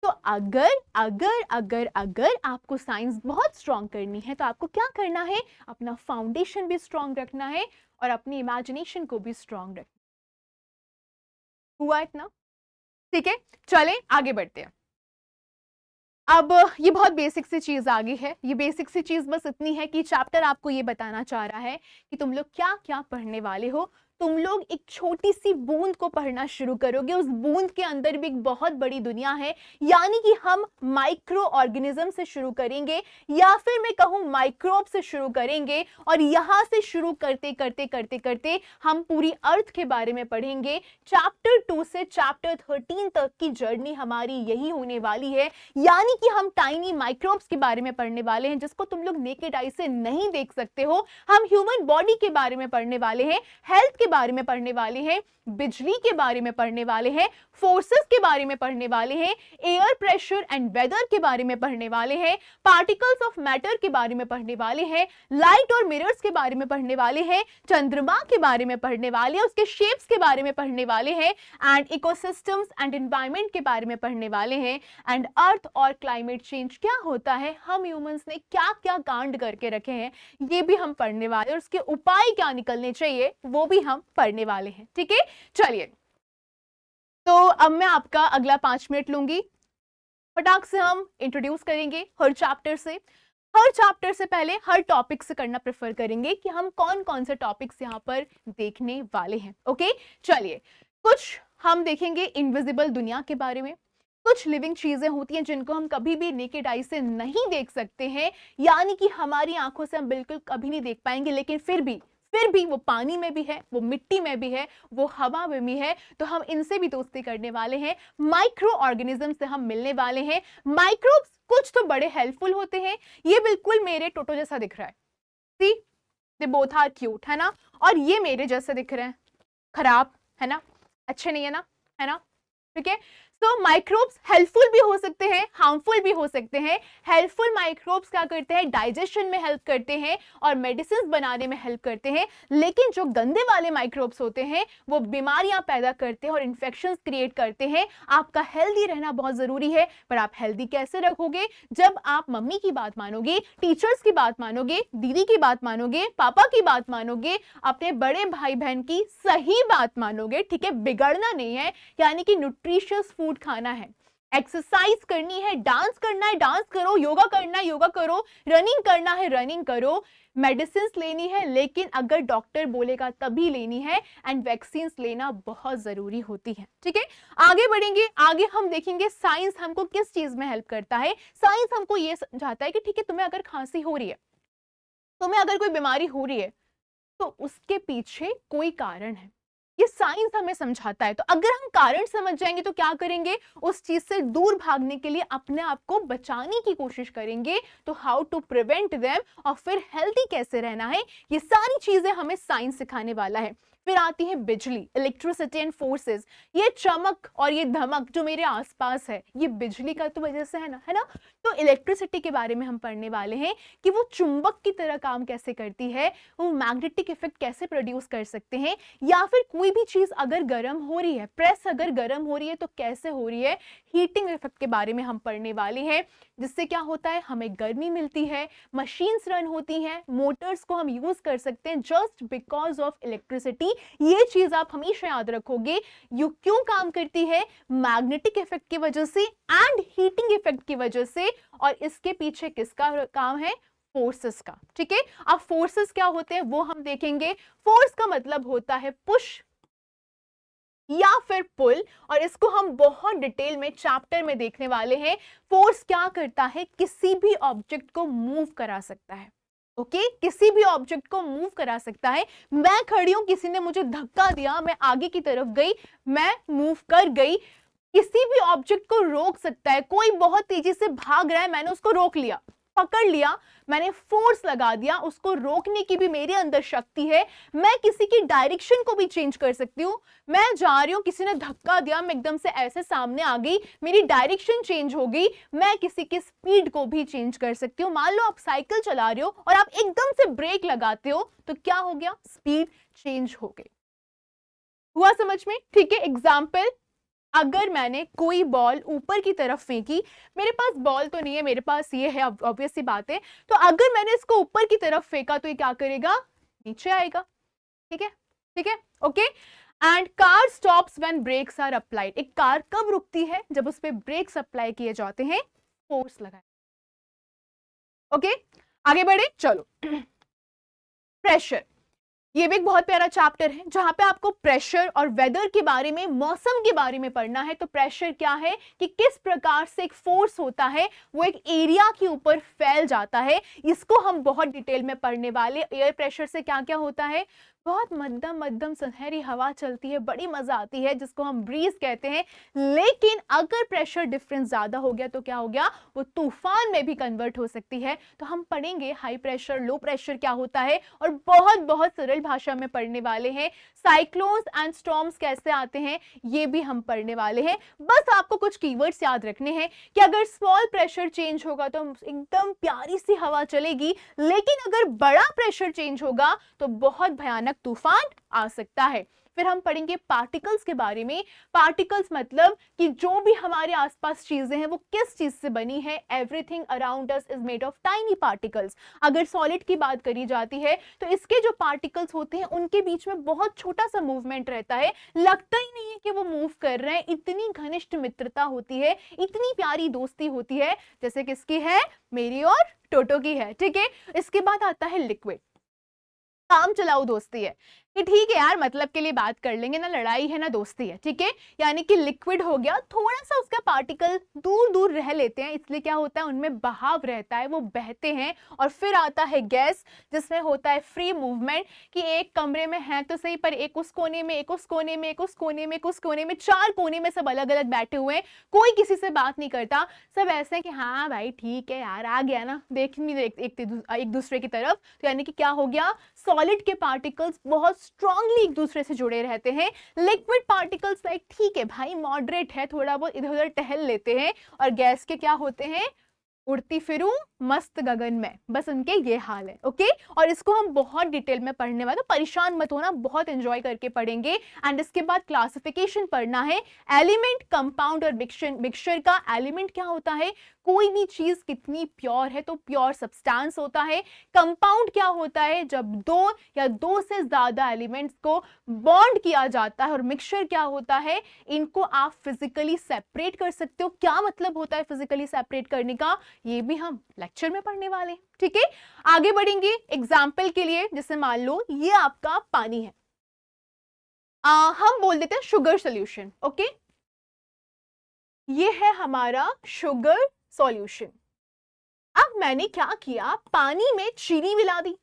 तो अगर अगर अगर अगर आपको साइंस बहुत स्ट्रांग करनी है तो आपको क्या करना है, अपना फाउंडेशन भी स्ट्रांग रखना है और अपनी इमेजिनेशन को भी स्ट्रांग रखना। हुआ इतना? ठीक है, चलें आगे बढ़ते हैं। अब ये बहुत बेसिक सी चीज आ गई है, ये बेसिक सी चीज बस इतनी है कि चैप्टर आपको ये बताना चाह रहा है कि तुम लोग क्या क्या पढ़ने वाले हो। तुम लोग एक छोटी सी बूंद को पढ़ना शुरू करोगे, उस बूंद के अंदर भी एक बहुत बड़ी दुनिया है, यानी कि हम माइक्रो ऑर्गेनिज्म से शुरू करेंगे, या फिर मैं कहूं माइक्रोब से शुरू करेंगे, और यहां से शुरू करते करते करते करते हम पूरी अर्थ के बारे में पढ़ेंगे। चैप्टर 2 से चैप्टर 13 तक की जर्नी हमारी यही होने वाली है, यानी कि हम टाइनी माइक्रोब्स के बारे में पढ़ने वाले हैं, जिसको तुम लोग नेकेड आई से नहीं देख सकते हो। हम ह्यूमन बॉडी के बारे में पढ़ने वाले हैं, हेल्थ के बारे में पढ़ने वाले हैं, बिजली के बारे में पढ़ने वाले हैं, फोर्सेस के बारे में पढ़ने वाले हैं, एयर प्रेशर एंड वेदर के बारे में पढ़ने वाले हैं, पार्टिकल्स ऑफ मैटर के बारे में पढ़ने वाले हैं, लाइट और मिरर्स के बारे में पढ़ने वाले हैं, चंद्रमा के बारे में पढ़ने वाले हैं, उसके शेप्स के बारे में पढ़ने वाले हैं, एंड इकोसिस्टम्स एंड एनवायरनमेंट के बारे में पढ़ने वाले हैं, एंड अर्थ और क्लाइमेट चेंज क्या होता है, हम ह्यूमंस ने क्या क्या कांड करके रखे हैं, ये भी हम पढ़ने वाले हैं, और उसके उपाय क्या निकलने चाहिए वो भी हम पढ़ने वाले हैं। ठीक है, चलिए तो अब मैं आपका अगला 5 मिनट लूंगी, फटाक से हम इंट्रोड्यूस करेंगे हर चैप्टर से। हर चैप्टर से पहले हर टॉपिक से करना प्रेफर करेंगे कि हम कौन कौन से टॉपिक्स यहाँ पर देखने वाले हैं। ओके, चलिए कुछ हम देखेंगे इनविजिबल दुनिया के बारे में, कुछ लिविंग चीजें होती हैं जिनको हम कभी भी नेकेड आई से नहीं देख सकते हैं, यानी कि हमारी आंखों से हम बिल्कुल कभी नहीं देख पाएंगे, लेकिन फिर भी वो पानी में भी है, वो मिट्टी में भी है, वो हवा में भी है, तो हम इनसे भी दोस्ती करने वाले हैं। माइक्रो ऑर्गेनिज्म से हम मिलने वाले हैं। माइक्रोब्स कुछ तो बड़े हेल्पफुल होते हैं, ये बिल्कुल मेरे टोटो जैसा दिख रहा है, सी दे बोथ आर क्यूट, है ना, और ये मेरे जैसे दिख रहे हैं, खराब है ना, अच्छे नहीं है ना, है ना, ठीक है। तो माइक्रोब्स हेल्पफुल भी हो सकते हैं, हार्मफुल भी हो सकते हैं। हेल्पफुल माइक्रोब्स क्या करते हैं, डाइजेशन में हेल्प करते हैं और मेडिसिन बनाने में हेल्प करते हैं। लेकिन जो गंदे वाले माइक्रोब्स होते हैं वो बीमारियां पैदा करते हैं और इन्फेक्शंस क्रिएट करते हैं। आपका हेल्दी रहना बहुत जरूरी है, पर आप हेल्दी कैसे रखोगे? जब आप मम्मी की बात मानोगे, टीचर्स की बात मानोगे, दीदी की बात मानोगे, पापा की बात मानोगे, अपने बड़े भाई बहन की सही बात मानोगे, ठीक है, बिगड़ना नहीं है। यानी कि न्यूट्रिशियस फूड खाना है, एक्सरसाइज करनी है, डांस करना है डांस करो, योगा करना है योगा करो, रनिंग करना है रनिंग करो, मेडिसिन लेनी है लेकिन अगर डॉक्टर बोलेगा तभी लेनी है, एंड वैक्सीन लेना बहुत जरूरी होती है। ठीक है, आगे बढ़ेंगे, आगे हम देखेंगे साइंस हमको किस चीज में हेल्प करता है। साइंस हमको ये समझाता है कि ठीक है, तुम्हें अगर खांसी हो रही है, तुम्हें अगर कोई बीमारी हो रही है, तो उसके पीछे कोई कारण है, ये साइंस हमें समझाता है। तो अगर हम कारण समझ जाएंगे तो क्या करेंगे, उस चीज से दूर भागने के लिए अपने आप को बचाने की कोशिश करेंगे। तो हाउ टू प्रिवेंट देम, और फिर हेल्दी कैसे रहना है, ये सारी चीजें हमें साइंस सिखाने वाला है। फिर आती है बिजली, इलेक्ट्रिसिटी एंड फोर्सेस। ये चमक और ये धमक जो मेरे आसपास है, ये बिजली का तो वजह से है ना। तो इलेक्ट्रिसिटी के बारे में हम पढ़ने वाले हैं कि वो चुंबक की तरह काम कैसे करती है, वो मैग्नेटिक इफेक्ट कैसे प्रोड्यूस कर सकते हैं, या फिर कोई भी चीज अगर गर्म हो रही है, प्रेस अगर गर्म हो रही है तो कैसे हो रही है, हीटिंग इफेक्ट के बारे में हम पढ़ने वाले हैं। जिससे क्या होता है, हमें गर्मी मिलती है, मशीन्स रन होती हैं, मोटर्स को हम यूज कर सकते हैं जस्ट बिकॉज ऑफ इलेक्ट्रिसिटी। ये चीज आप हमेशा याद रखोगे, यू क्यों काम करती है, मैग्नेटिक इफेक्ट की वजह से एंड हीटिंग इफेक्ट की वजह से, और इसके पीछे किसका काम है, फोर्सेस का। ठीक है, अब फोर्सेस क्या होते हैं वो हम देखेंगे। फोर्स का मतलब होता है पुश या फिर पुल, और इसको हम बहुत डिटेल में चैप्टर में देखने वाले हैं। फोर्स क्या करता है, किसी भी ऑब्जेक्ट को मूव करा सकता है। ओके, किसी भी ऑब्जेक्ट को मूव करा सकता है। मैं खड़ी हूं, किसी ने मुझे धक्का दिया, मैं आगे की तरफ गई, मैं मूव कर गई। किसी भी ऑब्जेक्ट को रोक सकता है, कोई बहुत तेजी से भाग रहा है, मैंने उसको रोक लिया, पकड़ लिया, मैंने फोर्स लगा दिया, उसको रोकने की भी मेरे अंदर शक्ति है। मैं किसी की डायरेक्शन को भी चेंज कर सकती हूँ। मैं जा रही हूँ, किसी ने धक्का दिया, मैं एकदम से ऐसे सामने आ गई, मेरी डायरेक्शन चेंज हो गई। मैं किसी की स्पीड को भी चेंज कर सकती हूँ। मान लो आप साइकिल चला रहे हो और आप एकदम से ब्रेक लगाते हो, तो क्या हो गया, स्पीड चेंज हो गई। हुआ समझ में? ठीक है, एग्जाम्पल, अगर मैंने कोई बॉल ऊपर की तरफ फेंकी, मेरे पास बॉल तो नहीं है, मेरे पास ये है, ऑब्वियस सी बात है, तो अगर मैंने इसको ऊपर की तरफ फेंका तो ये क्या करेगा, नीचे आएगा। ठीक है, ठीक है, okay. And car stops when brakes are applied. एक कार कब रुकती है, जब उस पर ब्रेक्स अप्लाई किए जाते हैं, फोर्स लगाए। ओके, आगे बढ़े, चलो। प्रेशर, ये भी एक बहुत प्यारा चैप्टर है जहां पे आपको प्रेशर और वेदर के बारे में, मौसम के बारे में पढ़ना है। तो प्रेशर क्या है कि किस प्रकार से एक फोर्स होता है, वो एक एरिया के ऊपर फैल जाता है, इसको हम बहुत डिटेल में पढ़ने वाले। एयर प्रेशर से क्या क्या होता है, बहुत मध्यम मध्यम सुनहरी हवा चलती है, बड़ी मजा आती है, जिसको हम ब्रीज कहते हैं। लेकिन अगर प्रेशर डिफरेंस ज्यादा हो गया तो क्या हो गया, वो तूफान में भी कन्वर्ट हो सकती है। तो हम पढ़ेंगे हाई प्रेशर, लो प्रेशर क्या होता है, और बहुत बहुत सरल भाषा में पढ़ने वाले हैं। साइक्लोन्स एंड स्टॉर्म्स कैसे आते हैं, ये भी हम पढ़ने वाले हैं। बस आपको कुछ कीवर्ड्स याद रखने हैं कि अगर स्मॉल प्रेशर चेंज होगा तो एकदम प्यारी सी हवा चलेगी, लेकिन अगर बड़ा प्रेशर चेंज होगा तो बहुत भयानक तूफान आ सकता है। फिर हम पढ़ेंगे पार्टिकल्स के बारे में। पार्टिकल्स मतलब कि जो भी हमारे आसपास चीजें हैं वो किस चीज से बनी है। Everything around us is made of tiny particles. अगर सॉलिड की बात करी जाती है तो इसके जो पार्टिकल्स होते हैं उनके बीच में बहुत छोटा सा मूवमेंट रहता है, लगता ही नहीं है कि वो मूव कर रहे हैं। इतनी घनिष्ठ मित्रता होती है, इतनी प्यारी दोस्ती होती है, जैसे किसकी है, मेरी और टोटो की है। ठीक है, इसके बाद आता है लिक्विड। काम चलाऊ दोस्ती है कि ठीक है यार, मतलब के लिए बात कर लेंगे, ना लड़ाई है ना दोस्ती है। ठीक है, यानी कि लिक्विड हो गया, थोड़ा सा उसका पार्टिकल दूर दूर रह लेते हैं, इसलिए क्या होता है, उनमें बहाव रहता है, वो बहते हैं। और फिर आता है गैस, जिसमें होता है फ्री मूवमेंट, कि एक कमरे में है तो सही, पर एक उस कोने में, एक उस कोने में, एक उस कोने में, एक उस कोने में, 4 कोने में सब अलग अलग बैठे हुए हैं, कोई किसी से बात नहीं करता, सब ऐसे हैं कि हाँ भाई ठीक है यार, आ गया ना, देख नहीं एक दूसरे की तरफ। तो यानी कि क्या हो गया, सॉलिड के पार्टिकल्स बहुत स्ट्रांगली एक दूसरे से जुड़े रहते हैं। लिक्विड पार्टिकल्स लाइक ठीक है भाई, मॉडरेट है, थोड़ा बहुत इधर उधर टहल लेते हैं। और गैस के क्या होते हैं, उड़ती फिरूं मस्त गगन में, बस उनके ये हाल है। ओके, और इसको हम बहुत डिटेल में पढ़ने वाले, तो परेशान मत होना, बहुत एंजॉय करके पढ़ेंगे। एंड इसके बाद क्लासिफिकेशन पढ़ना है, एलिमेंट, कंपाउंड और मिक्सचर। मिक्सचर का एलिमेंट क्या होता है, कोई भी चीज कितनी प्योर है तो प्योर सब्सटेंस होता है। कंपाउंड क्या होता है, जब दो या दो से ज्यादा एलिमेंट्स को बॉन्ड किया जाता है। और मिक्सचर क्या होता है, इनको आप फिजिकली सेपरेट कर सकते हो। क्या मतलब होता है फिजिकली सेपरेट करने का, ये भी हम लेक्चर में पढ़ने वाले हैं। ठीक है, आगे बढ़ेंगे। एग्जाम्पल के लिए जैसे मान लो ये आपका पानी है, हम बोल देते हैं शुगर सोल्यूशन। ओके, ये है हमारा शुगर सॉल्यूशन। अब मैंने क्या किया, पानी में चीनी मिला दी।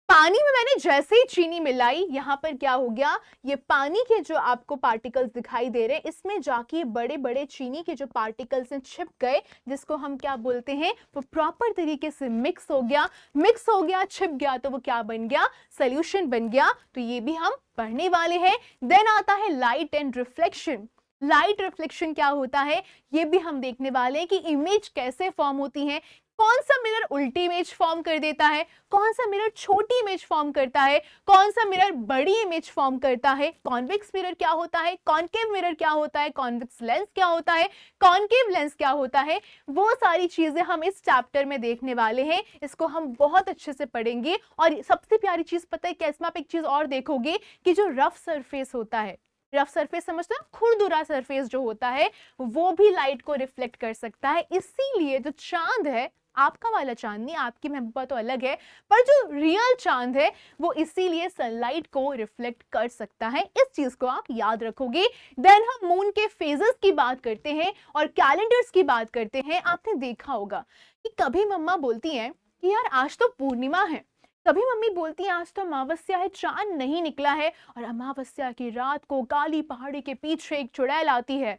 पानी में मैंने जैसे ही चीनी मिलाई, यहां पर क्या हो गया, ये पानी के जो आपको पार्टिकल्स दिखाई दे रहे हैं, इसमें जाके बड़े बड़े चीनी के जो पार्टिकल्स हैं छिप गए, जिसको हम क्या बोलते हैं, वो प्रॉपर तरीके से मिक्स हो गया। मिक्स हो गया, छिप गया, तो वो क्या बन गया, सोल्यूशन बन गया। तो ये भी हम पढ़ने वाले हैं। देन आता है light and reflection. Light reflection क्या होता है, ये भी हम देखने वाले हैं कि इमेज कैसे फॉर्म होती है। कौन सा मिरर उल्टी इमेज फॉर्म कर देता है, कौन सा मिरर छोटी इमेज फॉर्म करता है, कौन सा मिरर बड़ी इमेज फॉर्म करता है। कॉन्वेक्स मिरर क्या होता है, कॉनकेव मिरर क्या होता है, कॉन्वेक्स लेंस क्या होता है, कॉनकेव लेंस क्या होता है, वो सारी चीजें हम इस चैप्टर में देखने वाले हैं। इसको हम बहुत अच्छे से पढ़ेंगे। और सबसे प्यारी चीज पता है क्या, इसमें आप एक चीज और देखोगे कि जो रफ सरफेस होता है, रफ सरफेस समझते हैं, खुरदुरा सरफेस जो होता है, वो भी लाइट को रिफ्लेक्ट कर सकता है। इसीलिए जो चांद है, आपका वाला चांद नहीं, आपकी महबूबा तो अलग है, पर जो रियल चांद है वो इसीलिए सनलाइट को रिफ्लेक्ट कर सकता है। इस चीज को आप याद रखोगे। देन हम मून के फेजेस की बात करते हैं और कैलेंडर्स की बात करते हैं। आपने देखा होगा कि कभी मम्मा बोलती हैं कि यार आज तो पूर्णिमा है, कभी मम्मी बोलती है आज तो अमावस्या है, चांद नहीं निकला है। और अमावस्या की रात को काली पहाड़ी के पीछे एक चुड़ैल आती है।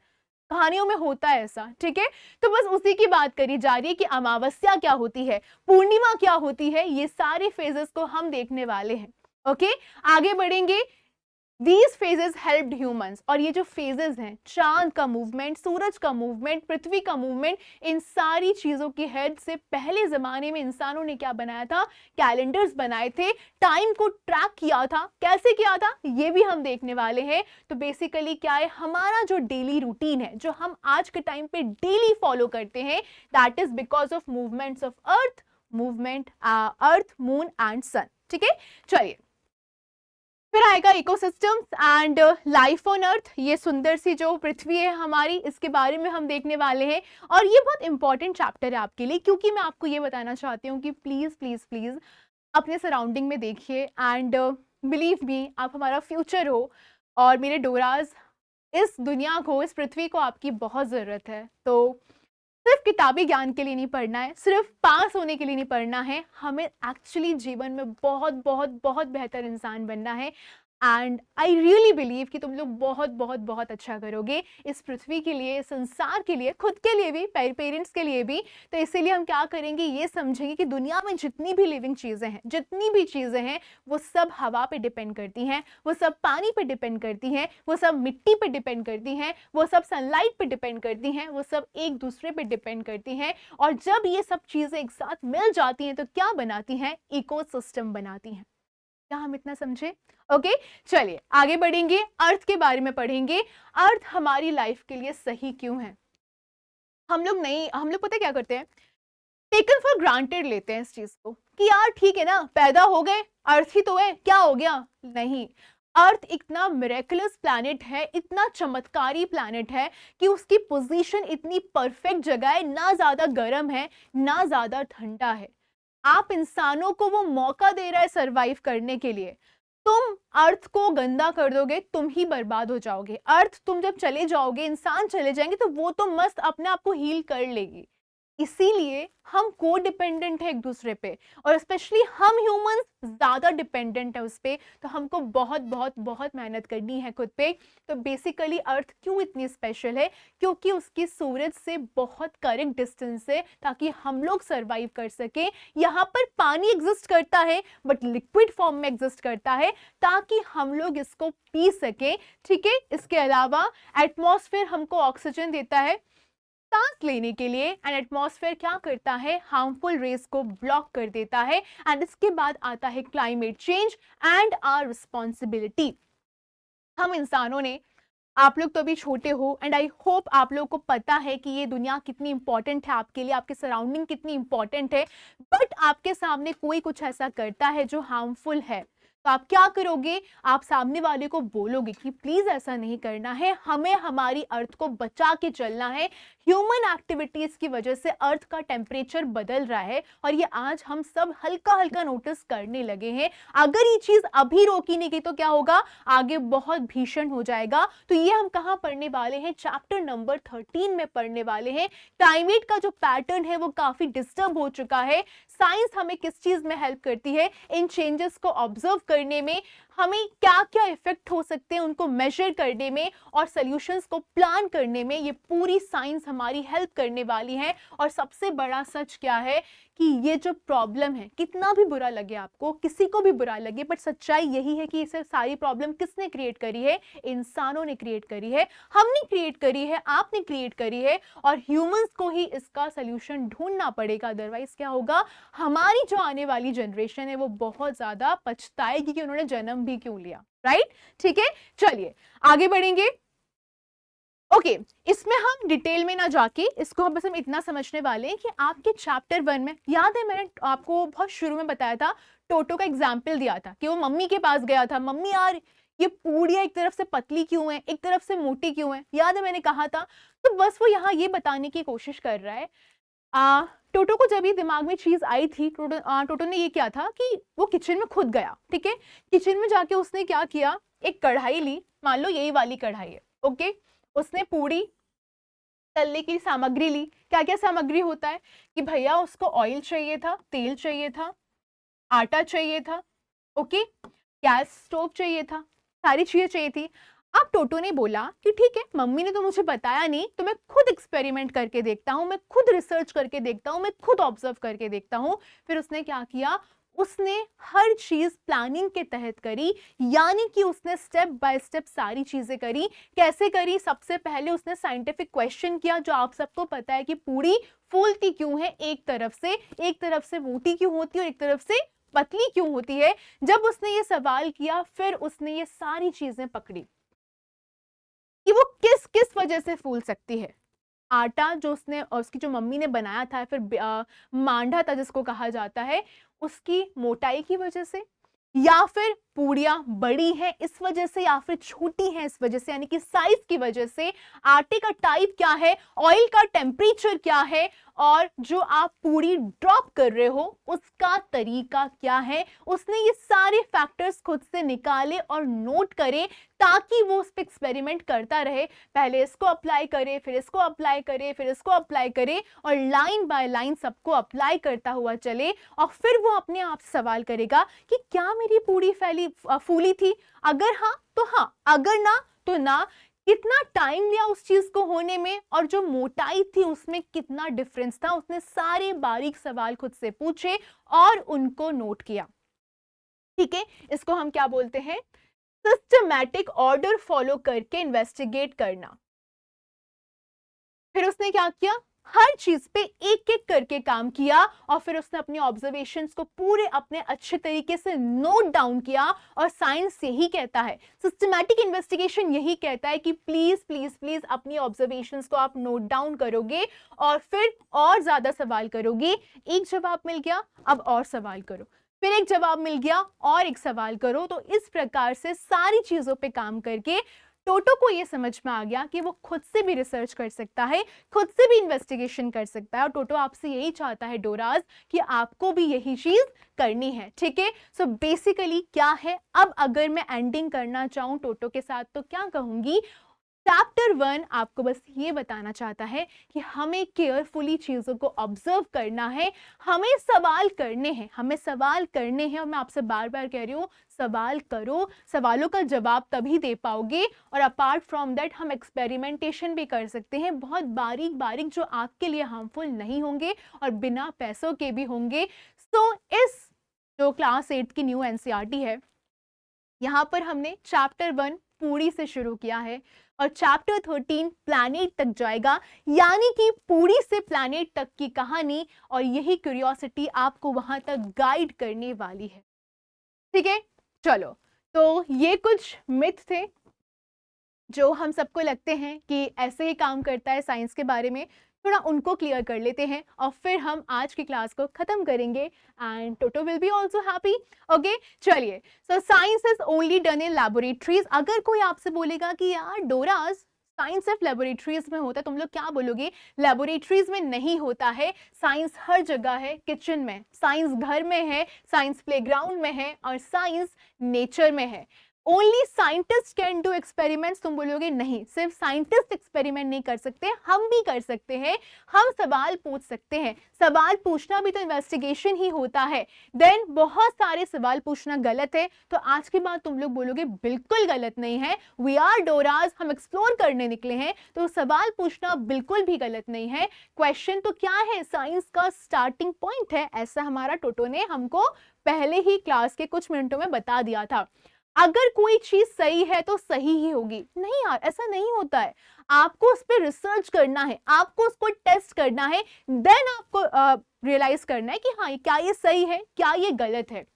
कहानियों में होता है ऐसा, ठीक है। तो बस उसी की बात करी जा रही है कि अमावस्या क्या होती है, पूर्णिमा क्या होती है, ये सारे फेजेस को हम देखने वाले हैं। ओके, आगे बढ़ेंगे। These phases helped humans। और ये जो फेजेस हैं, चांद का मूवमेंट, सूरज का मूवमेंट, पृथ्वी का मूवमेंट, इन सारी चीजों की हेल्प से पहले जमाने में इंसानों ने क्या बनाया था, कैलेंडर्स बनाए थे, टाइम को ट्रैक किया था। कैसे किया था ये भी हम देखने वाले हैं। तो बेसिकली क्या है, हमारा जो डेली रूटीन है, जो हम आज के टाइम पे डेली फॉलो करते हैं, that is because of movements of earth, movement earth, moon and sun. ठीक है, चलिए फिर आएगा ecosystems and life on earth. ये सुंदर सी जो पृथ्वी है हमारी, इसके बारे में हम देखने वाले हैं। और ये बहुत इंपॉर्टेंट चैप्टर है आपके लिए, क्योंकि मैं आपको ये बताना चाहती हूँ कि प्लीज प्लीज प्लीज अपने सराउंडिंग में देखिए। एंड बिलीव मी, आप हमारा फ्यूचर हो, और मेरे डोराज, इस दुनिया को, इस पृथ्वी को आपकी बहुत ज़रूरत है। तो सिर्फ किताबी ज्ञान के लिए नहीं पढ़ना है, सिर्फ पास होने के लिए नहीं पढ़ना है, हमें एक्चुअली जीवन में बहुत बहुत बहुत बेहतर इंसान बनना है। एंड आई रियली बिलीव कि तुम लोग बहुत बहुत बहुत अच्छा करोगे इस पृथ्वी के लिए, संसार के लिए, खुद के लिए भी, पेरेंट्स के लिए भी। तो इसीलिए हम क्या करेंगे, ये समझेंगे कि दुनिया में जितनी भी लिविंग चीज़ें हैं, जितनी भी चीज़ें हैं, वो सब हवा पे डिपेंड करती हैं, वो सब पानी पे डिपेंड करती हैं, वो सब मिट्टी पे डिपेंड करती हैं, वो सब सनलाइट पे डिपेंड करती हैं, वो सब एक दूसरे पे डिपेंड करती हैं। और जब ये सब चीज़ें एक साथ मिल जाती हैं तो क्या बनाती हैं, इकोसिस्टम बनाती हैं। क्या हम इतना समझे? ओके, चलिए आगे बढ़ेंगे, अर्थ के बारे में पढ़ेंगे। अर्थ हमारी लाइफ के लिए सही क्यों है। हम लोग पता क्या करते हैं, टेकन फॉर ग्रांटेड लेते हैं इस चीज को कि यार ठीक है ना, पैदा हो गए, अर्थ ही तो है, क्या हो गया। नहीं, अर्थ इतना मिरेकुलस प्लैनेट है, इतना चमत्कारी प्लैनेट है कि उसकी पोजीशन इतनी परफेक्ट जगह है, ना ज्यादा गर्म है ना ज्यादा ठंडा है। आप इंसानों को वो मौका दे रहा है सरवाइव करने के लिए। तुम अर्थ को गंदा कर दोगे, तुम ही बर्बाद हो जाओगे। अर्थ तुम जब चले जाओगे, इंसान चले जाएंगे, तो वो तो मस्त अपने आप को हील कर लेगी। इसीलिए हम को डिपेंडेंट है एक दूसरे पे, और स्पेशली हम ह्यूमंस ज़्यादा डिपेंडेंट है उस पे। तो हमको बहुत बहुत बहुत मेहनत करनी है खुद पे। तो बेसिकली अर्थ क्यों इतनी स्पेशल है? क्योंकि उसकी सूरज से बहुत करेक्ट डिस्टेंस है ताकि हम लोग सर्वाइव कर सके। यहाँ पर पानी एग्जिस्ट करता है बट लिक्विड फॉर्म में एग्जिस्ट करता है ताकि हम लोग इसको पी सके। ठीक है, इसके अलावा एटमॉस्फेयर हमको ऑक्सीजन देता है सांस लेने के लिए, एंड एटमॉस्फेयर क्या करता है? हार्मफुल रेज को ब्लॉक कर देता है। एंड इसके बाद आता है climate change and our responsibility. हम इंसानों ने, आप लोग तो अभी छोटे हो एंड आई होप आप लोग को पता है कि ये दुनिया कितनी इंपॉर्टेंट है आपके लिए, आपके सराउंडिंग कितनी इंपॉर्टेंट है, बट आपके सामने कोई कुछ ऐसा करता है जो हार्मफुल है, तो आप क्या करोगे? आप सामने वाले को बोलोगे कि प्लीज ऐसा नहीं करना है, हमें हमारी अर्थ को बचा के चलना है। ह्यूमन एक्टिविटीज की वजह से अर्थ का टेम्परेचर बदल रहा है और ये आज हम सब हल्का हल्का नोटिस करने लगे हैं। अगर ये चीज अभी रोकी नहीं गई तो क्या होगा? आगे बहुत भीषण हो जाएगा। तो ये हम कहाँ पढ़ने वाले हैं? चैप्टर नंबर 13 में पढ़ने वाले हैं। क्लाइमेट का जो पैटर्न है वो काफी डिस्टर्ब हो चुका है। साइंस हमें किस चीज में हेल्प करती है? इन चेंजेस को ऑब्जर्व करने में, हमें क्या क्या इफेक्ट हो सकते हैं उनको मेजर करने में और सॉल्यूशंस को प्लान करने में, ये पूरी साइंस हमारी हेल्प करने वाली है। और सबसे बड़ा सच क्या है कि ये जो प्रॉब्लम है, कितना भी बुरा लगे आपको, किसी को भी बुरा लगे, बट सच्चाई यही है कि इसे सारी प्रॉब्लम किसने क्रिएट करी है? इंसानों ने क्रिएट करी है, हमने क्रिएट करी है, आपने क्रिएट करी है। और ह्यूमंस को ही इसका सॉल्यूशन ढूंढना पड़ेगा, अदरवाइज क्या होगा? हमारी जो आने वाली जनरेशन है वो बहुत ज्यादा पछताएगी कि उन्होंने जन्म भी क्यों लिया। राइट? ठीक है, चलिए आगे बढ़ेंगे। ओके, इसमें हम डिटेल में ना जाके इसको हम बस हम इतना समझने वाले हैं कि आपके चैप्टर 1 में, याद है मैंने आपको बहुत शुरू में बताया था, टोटो का एग्जाम्पल दिया था कि वो मम्मी के पास गया था, मम्मी यार ये पूड़ियाँ एक तरफ से पतली क्यों है, एक तरफ से मोटी क्यों है, याद है मैंने कहा था। तो बस वो यहाँ ये बताने की कोशिश कर रहा है। टोटो को जब ये दिमाग में चीज आई थी, टोटो ने ये किया था कि वो किचन में खुद गया। ठीक है, किचन में जाके उसने क्या किया? एक कढ़ाई ली, मान लो यही वाली कढ़ाई है। ओके, उसने पूरी तलने की सामग्री ली। क्या क्या सामग्री होता है कि भैया उसको ऑयल चाहिए था, तेल चाहिए था, आटा चाहिए था, ओके, गैस स्टोव चाहिए था, सारी चीजें चाहिए थी। अब टोटो ने बोला कि ठीक है, मम्मी ने तो मुझे बताया नहीं, तो मैं खुद एक्सपेरिमेंट करके देखता हूं, मैं खुद रिसर्च करके देखता हूं, मैं खुद ऑब्जर्व करके देखता हूं। फिर उसने क्या किया? उसने हर चीज प्लानिंग के तहत करी, यानी कि उसने स्टेप बाय स्टेप सारी चीजें करी। कैसे करी? सबसे पहले उसने साइंटिफिक क्वेश्चन किया, जो आप सबको पता है कि पूरी फूलती क्यों है, एक तरफ से मोटी क्यों होती है और एक तरफ से पतली क्यों होती है। जब उसने ये सवाल किया, फिर उसने ये सारी चीजें पकड़ी कि वो किस किस वजह से फूल सकती है। आटा जो उसने, उसकी जो मम्मी ने बनाया था, फिर मांडा था जिसको कहा जाता है, उसकी मोटाई की वजह से, या फिर पूड़ियाँ बड़ी हैं इस वजह से, या फिर छोटी हैं इस वजह से, यानी कि साइज की वजह से। आटे का टाइप क्या है, ऑयल का टेम्परेचर क्या है, और जो आप पूड़ी ड्रॉप कर रहे हो उसका तरीका क्या है। उसने ये सारे फैक्टर्स खुद से निकाले और नोट करे ताकि वो उस पर एक्सपेरिमेंट करता रहे। पहले इसको अप्लाई करे, फिर इसको अप्लाई करे, फिर इसको अप्लाई करे, और लाइन बाय लाइन सबको अप्लाई करता हुआ चले। और फिर वो अपने आप से सवाल करेगा कि क्या मेरी पूरी फूली थी? अगर हाँ तो हाँ, अगर ना तो ना। कितना टाइम लिया उस चीज को होने में, और जो मोटाई थी उसमें कितना डिफरेंस था। उसने सारे बारीक सवाल खुद से पूछे और उनको नोट किया। ठीक है, इसको हम क्या बोलते हैं? सिस्टमैटिक ऑर्डर फॉलो करके इन्वेस्टिगेट करना। फिर उसने क्या किया? हर चीज पे एक एक करके काम किया, और फिर उसने अपने ऑब्जर्वेशंस को पूरे अपने अच्छे तरीके से नोट डाउन किया। और साइंस यही कहता है, सिस्टमैटिक इन्वेस्टिगेशन यही कहता है कि प्लीज प्लीज प्लीज अपनी ऑब्जर्वेशंस को आप नोट डाउन करोगे और फिर और ज्यादा सवाल करोगे। एक जवाब मिल गया, अब और सवाल करो, फिर एक जवाब मिल गया और एक सवाल करो। तो इस प्रकार से सारी चीजों पे काम करके टोटो को ये समझ में आ गया कि वो खुद से भी रिसर्च कर सकता है, खुद से भी इन्वेस्टिगेशन कर सकता है। और टोटो आपसे यही चाहता है डोराज कि आपको भी यही चीज करनी है। ठीक है, सो बेसिकली क्या है, अब अगर मैं एंडिंग करना चाहूं टोटो के साथ तो क्या कहूंगी? चैप्टर 1 आपको बस ये बताना चाहता है कि हमें केयरफुली चीज़ों को ऑब्जर्व करना है, हमें सवाल करने हैं, और मैं आपसे बार बार कह रही हूँ, सवाल करो, सवालों का जवाब तभी दे पाओगे। और अपार्ट फ्रॉम दैट हम एक्सपेरिमेंटेशन भी कर सकते हैं, बहुत बारीक बारीक, जो आपके लिए हार्मफुल नहीं होंगे और बिना पैसों के भी होंगे। सो इस जो क्लास 8 की न्यू एनसीईआरटी है, यहाँ पर हमने चैप्टर 1 पूरी से शुरू किया है और चैप्टर 13 प्लैनेट तक जाएगा, यानी कि पूरी से प्लैनेट तक की कहानी, और यही क्यूरियोसिटी आपको वहां तक गाइड करने वाली है। ठीक है, चलो, तो ये कुछ मिथ थे जो हम सबको लगते हैं कि ऐसे ही काम करता है साइंस के बारे में, थोड़ा उनको क्लियर कर लेते हैं और फिर हम आज की क्लास को खत्म करेंगे and Toto will be also happy. Okay, चलिए, so science is only done in laboratories. अगर कोई आपसे बोलेगा कि यार डोराज साइंस सिर्फ लेबोरेटरीज में होता है, तुम लोग क्या बोलोगे? लेबोरेटरीज में नहीं होता है, साइंस हर जगह है, किचन में, साइंस घर में है, साइंस प्लेग्राउंड में है और साइंस नेचर में है। Only scientist can do experiments. तुम बोलोगे नहीं, सिर्फ साइंटिस्ट एक्सपेरिमेंट नहीं कर सकते, हम भी कर सकते हैं, हम सवाल पूछ सकते हैं। सवाल पूछना भी तो इन्वेस्टिगेशन ही होता है। देन बहुत सारे सवाल पूछना गलत है, तो आज के बाद तुम लोग बोलोगे बिल्कुल गलत नहीं है, वी आर डोराज, हम एक्सप्लोर करने निकले हैं, तो सवाल पूछना बिल्कुल भी गलत नहीं है। क्वेश्चन तो क्या है, साइंस का स्टार्टिंग पॉइंट है, ऐसा हमारा टोटो ने हमको पहले ही क्लास के कुछ मिनटों में बता दिया था। अगर कोई चीज सही है तो सही ही होगी, नहीं यार, ऐसा नहीं होता है। आपको उस पर रिसर्च करना है, आपको उसको टेस्ट करना है, देन आपको रियलाइज करना है कि हाँ, क्या ये सही है, क्या ये गलत है।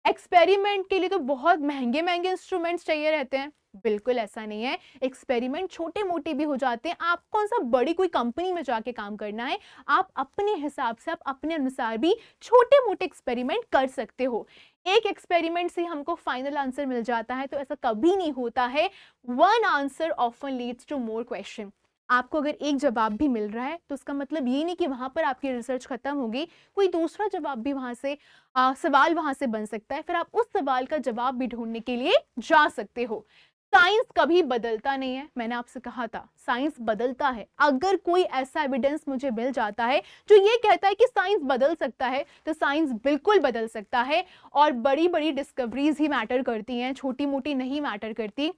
एक्सपेरिमेंट के लिए तो बहुत महंगे महंगे इंस्ट्रूमेंट्स चाहिए रहते हैं, बिल्कुल ऐसा नहीं है। एक्सपेरिमेंट छोटे मोटे भी हो जाते हैं। आप कौन सा बड़ी कोई कंपनी में जाके काम करना है, आप अपने हिसाब से, आप अपने अनुसार भी छोटे मोटे एक्सपेरिमेंट कर सकते हो। एक एक्सपेरिमेंट से हमको फाइनल आंसर मिल जाता है तो ऐसा कभी नहीं होता है। One answer often leads to more question. आपको अगर एक जवाब भी मिल रहा है तो उसका मतलब ये नहीं कि वहां पर आपकी रिसर्च खत्म हो गई, कोई दूसरा जवाब भी वहां से सवाल वहां से बन सकता है, फिर आप उस सवाल का जवाब भी ढूंढने के लिए जा सकते हो। साइंस कभी बदलता नहीं है, मैंने आपसे कहा था साइंस बदलता है। अगर कोई ऐसा एविडेंस मुझे मिल जाता है जो ये कहता है कि साइंस बदल सकता है, तो साइंस बिल्कुल बदल सकता है। और बड़ी बड़ी डिस्कवरीज ही मैटर करती हैं, छोटी मोटी नहीं मैटर करती।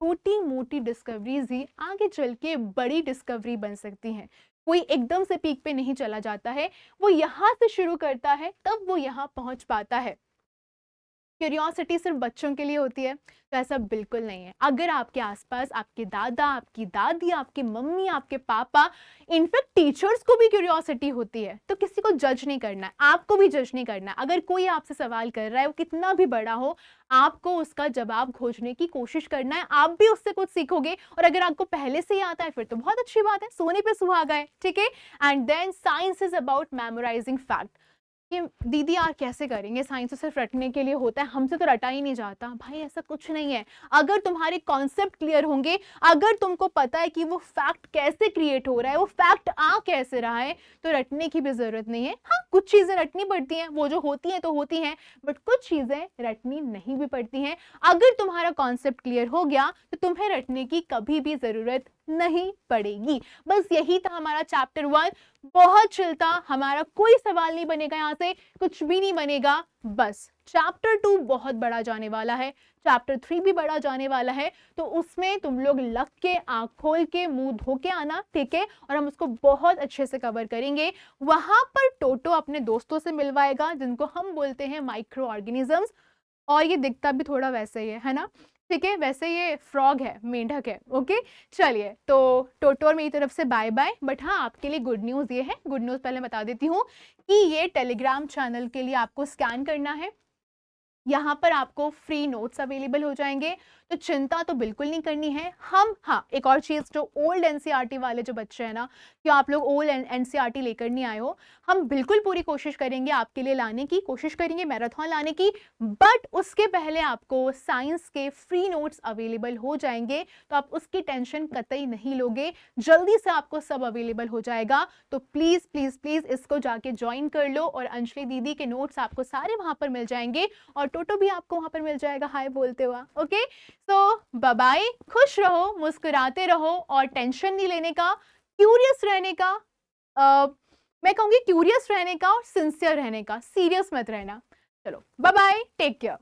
छोटी मोटी डिस्कवरीज ही आगे चल के बड़ी डिस्कवरी बन सकती हैं। कोई एकदम से पीक पे नहीं चला जाता है, वो यहाँ से शुरू करता है तब वो यहाँ पहुंच पाता है। क्यूरियोसिटी सिर्फ बच्चों के लिए होती है, तो ऐसा बिल्कुल नहीं है। अगर आपके आसपास आपके दादा, आपकी दादी, आपकी मम्मी, आपके पापा, इनफैक्ट टीचर्स को भी क्यूरियोसिटी होती है, तो किसी को जज नहीं करना है, आपको भी जज नहीं करना है। अगर कोई आपसे सवाल कर रहा है, वो कितना भी बड़ा हो, आपको उसका जवाब खोजने की कोशिश करना है, आप भी उससे कुछ सीखोगे। और अगर आपको पहले से ही आता है फिर तो बहुत अच्छी बात है, सोने पे सुहागा है, ठीक है। And then science is about memorising fact. कि दीदी यार कैसे करेंगे, साइंस तो सिर्फ रटने के लिए होता है, हमसे तो रटा ही नहीं जाता। भाई ऐसा कुछ नहीं है। अगर तुम्हारे कॉन्सेप्ट क्लियर होंगे, अगर तुमको पता है कि वो फैक्ट कैसे क्रिएट हो रहा है, वो फैक्ट आ कैसे रहा है, तो रटने की भी जरूरत नहीं है। हाँ, कुछ चीजें रटनी पड़ती हैं, वो जो होती हैं तो होती हैं, बट कुछ चीजें रटनी नहीं भी पड़ती हैं। अगर तुम्हारा कॉन्सेप्ट क्लियर हो गया तो तुम्हें रटने की कभी भी जरूरत नहीं पड़ेगी। बस यही था हमारा चैप्टर 1। बहुत चिल था, हमारा कोई सवाल नहीं बनेगा, यहाँ से कुछ भी नहीं बनेगा। बस चैप्टर 2 बहुत बड़ा जाने वाला है, चैप्टर 3 भी बड़ा जाने वाला है, तो उसमें तुम लोग लग के, आंख खोल के, मुंह धो के आना, ठीक है। और हम उसको बहुत अच्छे से कवर करेंगे। वहां पर टोटो अपने दोस्तों से मिलवाएगा जिनको हम बोलते हैं माइक्रो ऑर्गेनिजम्स, और ये दिखता भी थोड़ा वैसे ही है ना, ठीक है। वैसे ये फ्रॉग है, मेंढक है, ओके। चलिए, तो टोटो और मेरी तरफ से बाय बाय। बट हाँ, आपके लिए गुड न्यूज़ ये है, गुड न्यूज़ पहले बता देती हूँ कि ये टेलीग्राम चैनल के लिए आपको स्कैन करना है, यहाँ पर आपको फ्री नोट्स अवेलेबल हो जाएंगे, तो चिंता तो बिल्कुल नहीं करनी है। हम हाँ, एक और चीज़, जो ओल्ड एनसीईआरटी वाले जो बच्चे हैं ना, कि आप लोग ओल्ड एनसीईआरटी लेकर नहीं आए हो, हम बिल्कुल पूरी कोशिश करेंगे आपके लिए लाने की, कोशिश करेंगे मैराथन लाने की। बट उसके पहले आपको साइंस के फ्री नोट्स अवेलेबल हो जाएंगे, तो आप उसकी टेंशन कतई नहीं लोगे, जल्दी से आपको सब अवेलेबल हो जाएगा। तो प्लीज़ प्लीज़ प्लीज़ इसको जाके ज्वाइन कर लो, और अंजलि दीदी के नोट्स आपको सारे वहाँ पर मिल जाएंगे। और टोटो भी आपको वहां पर मिल जाएगा हाय बोलते हुआ। ओके, सो बाय बाय, खुश रहो, मुस्कुराते रहो और टेंशन नहीं लेने का, क्यूरियस रहने का, मैं कहूंगी क्यूरियस रहने का और सिंसियर रहने का, सीरियस मत रहना। चलो बाय बाय, टेक केयर।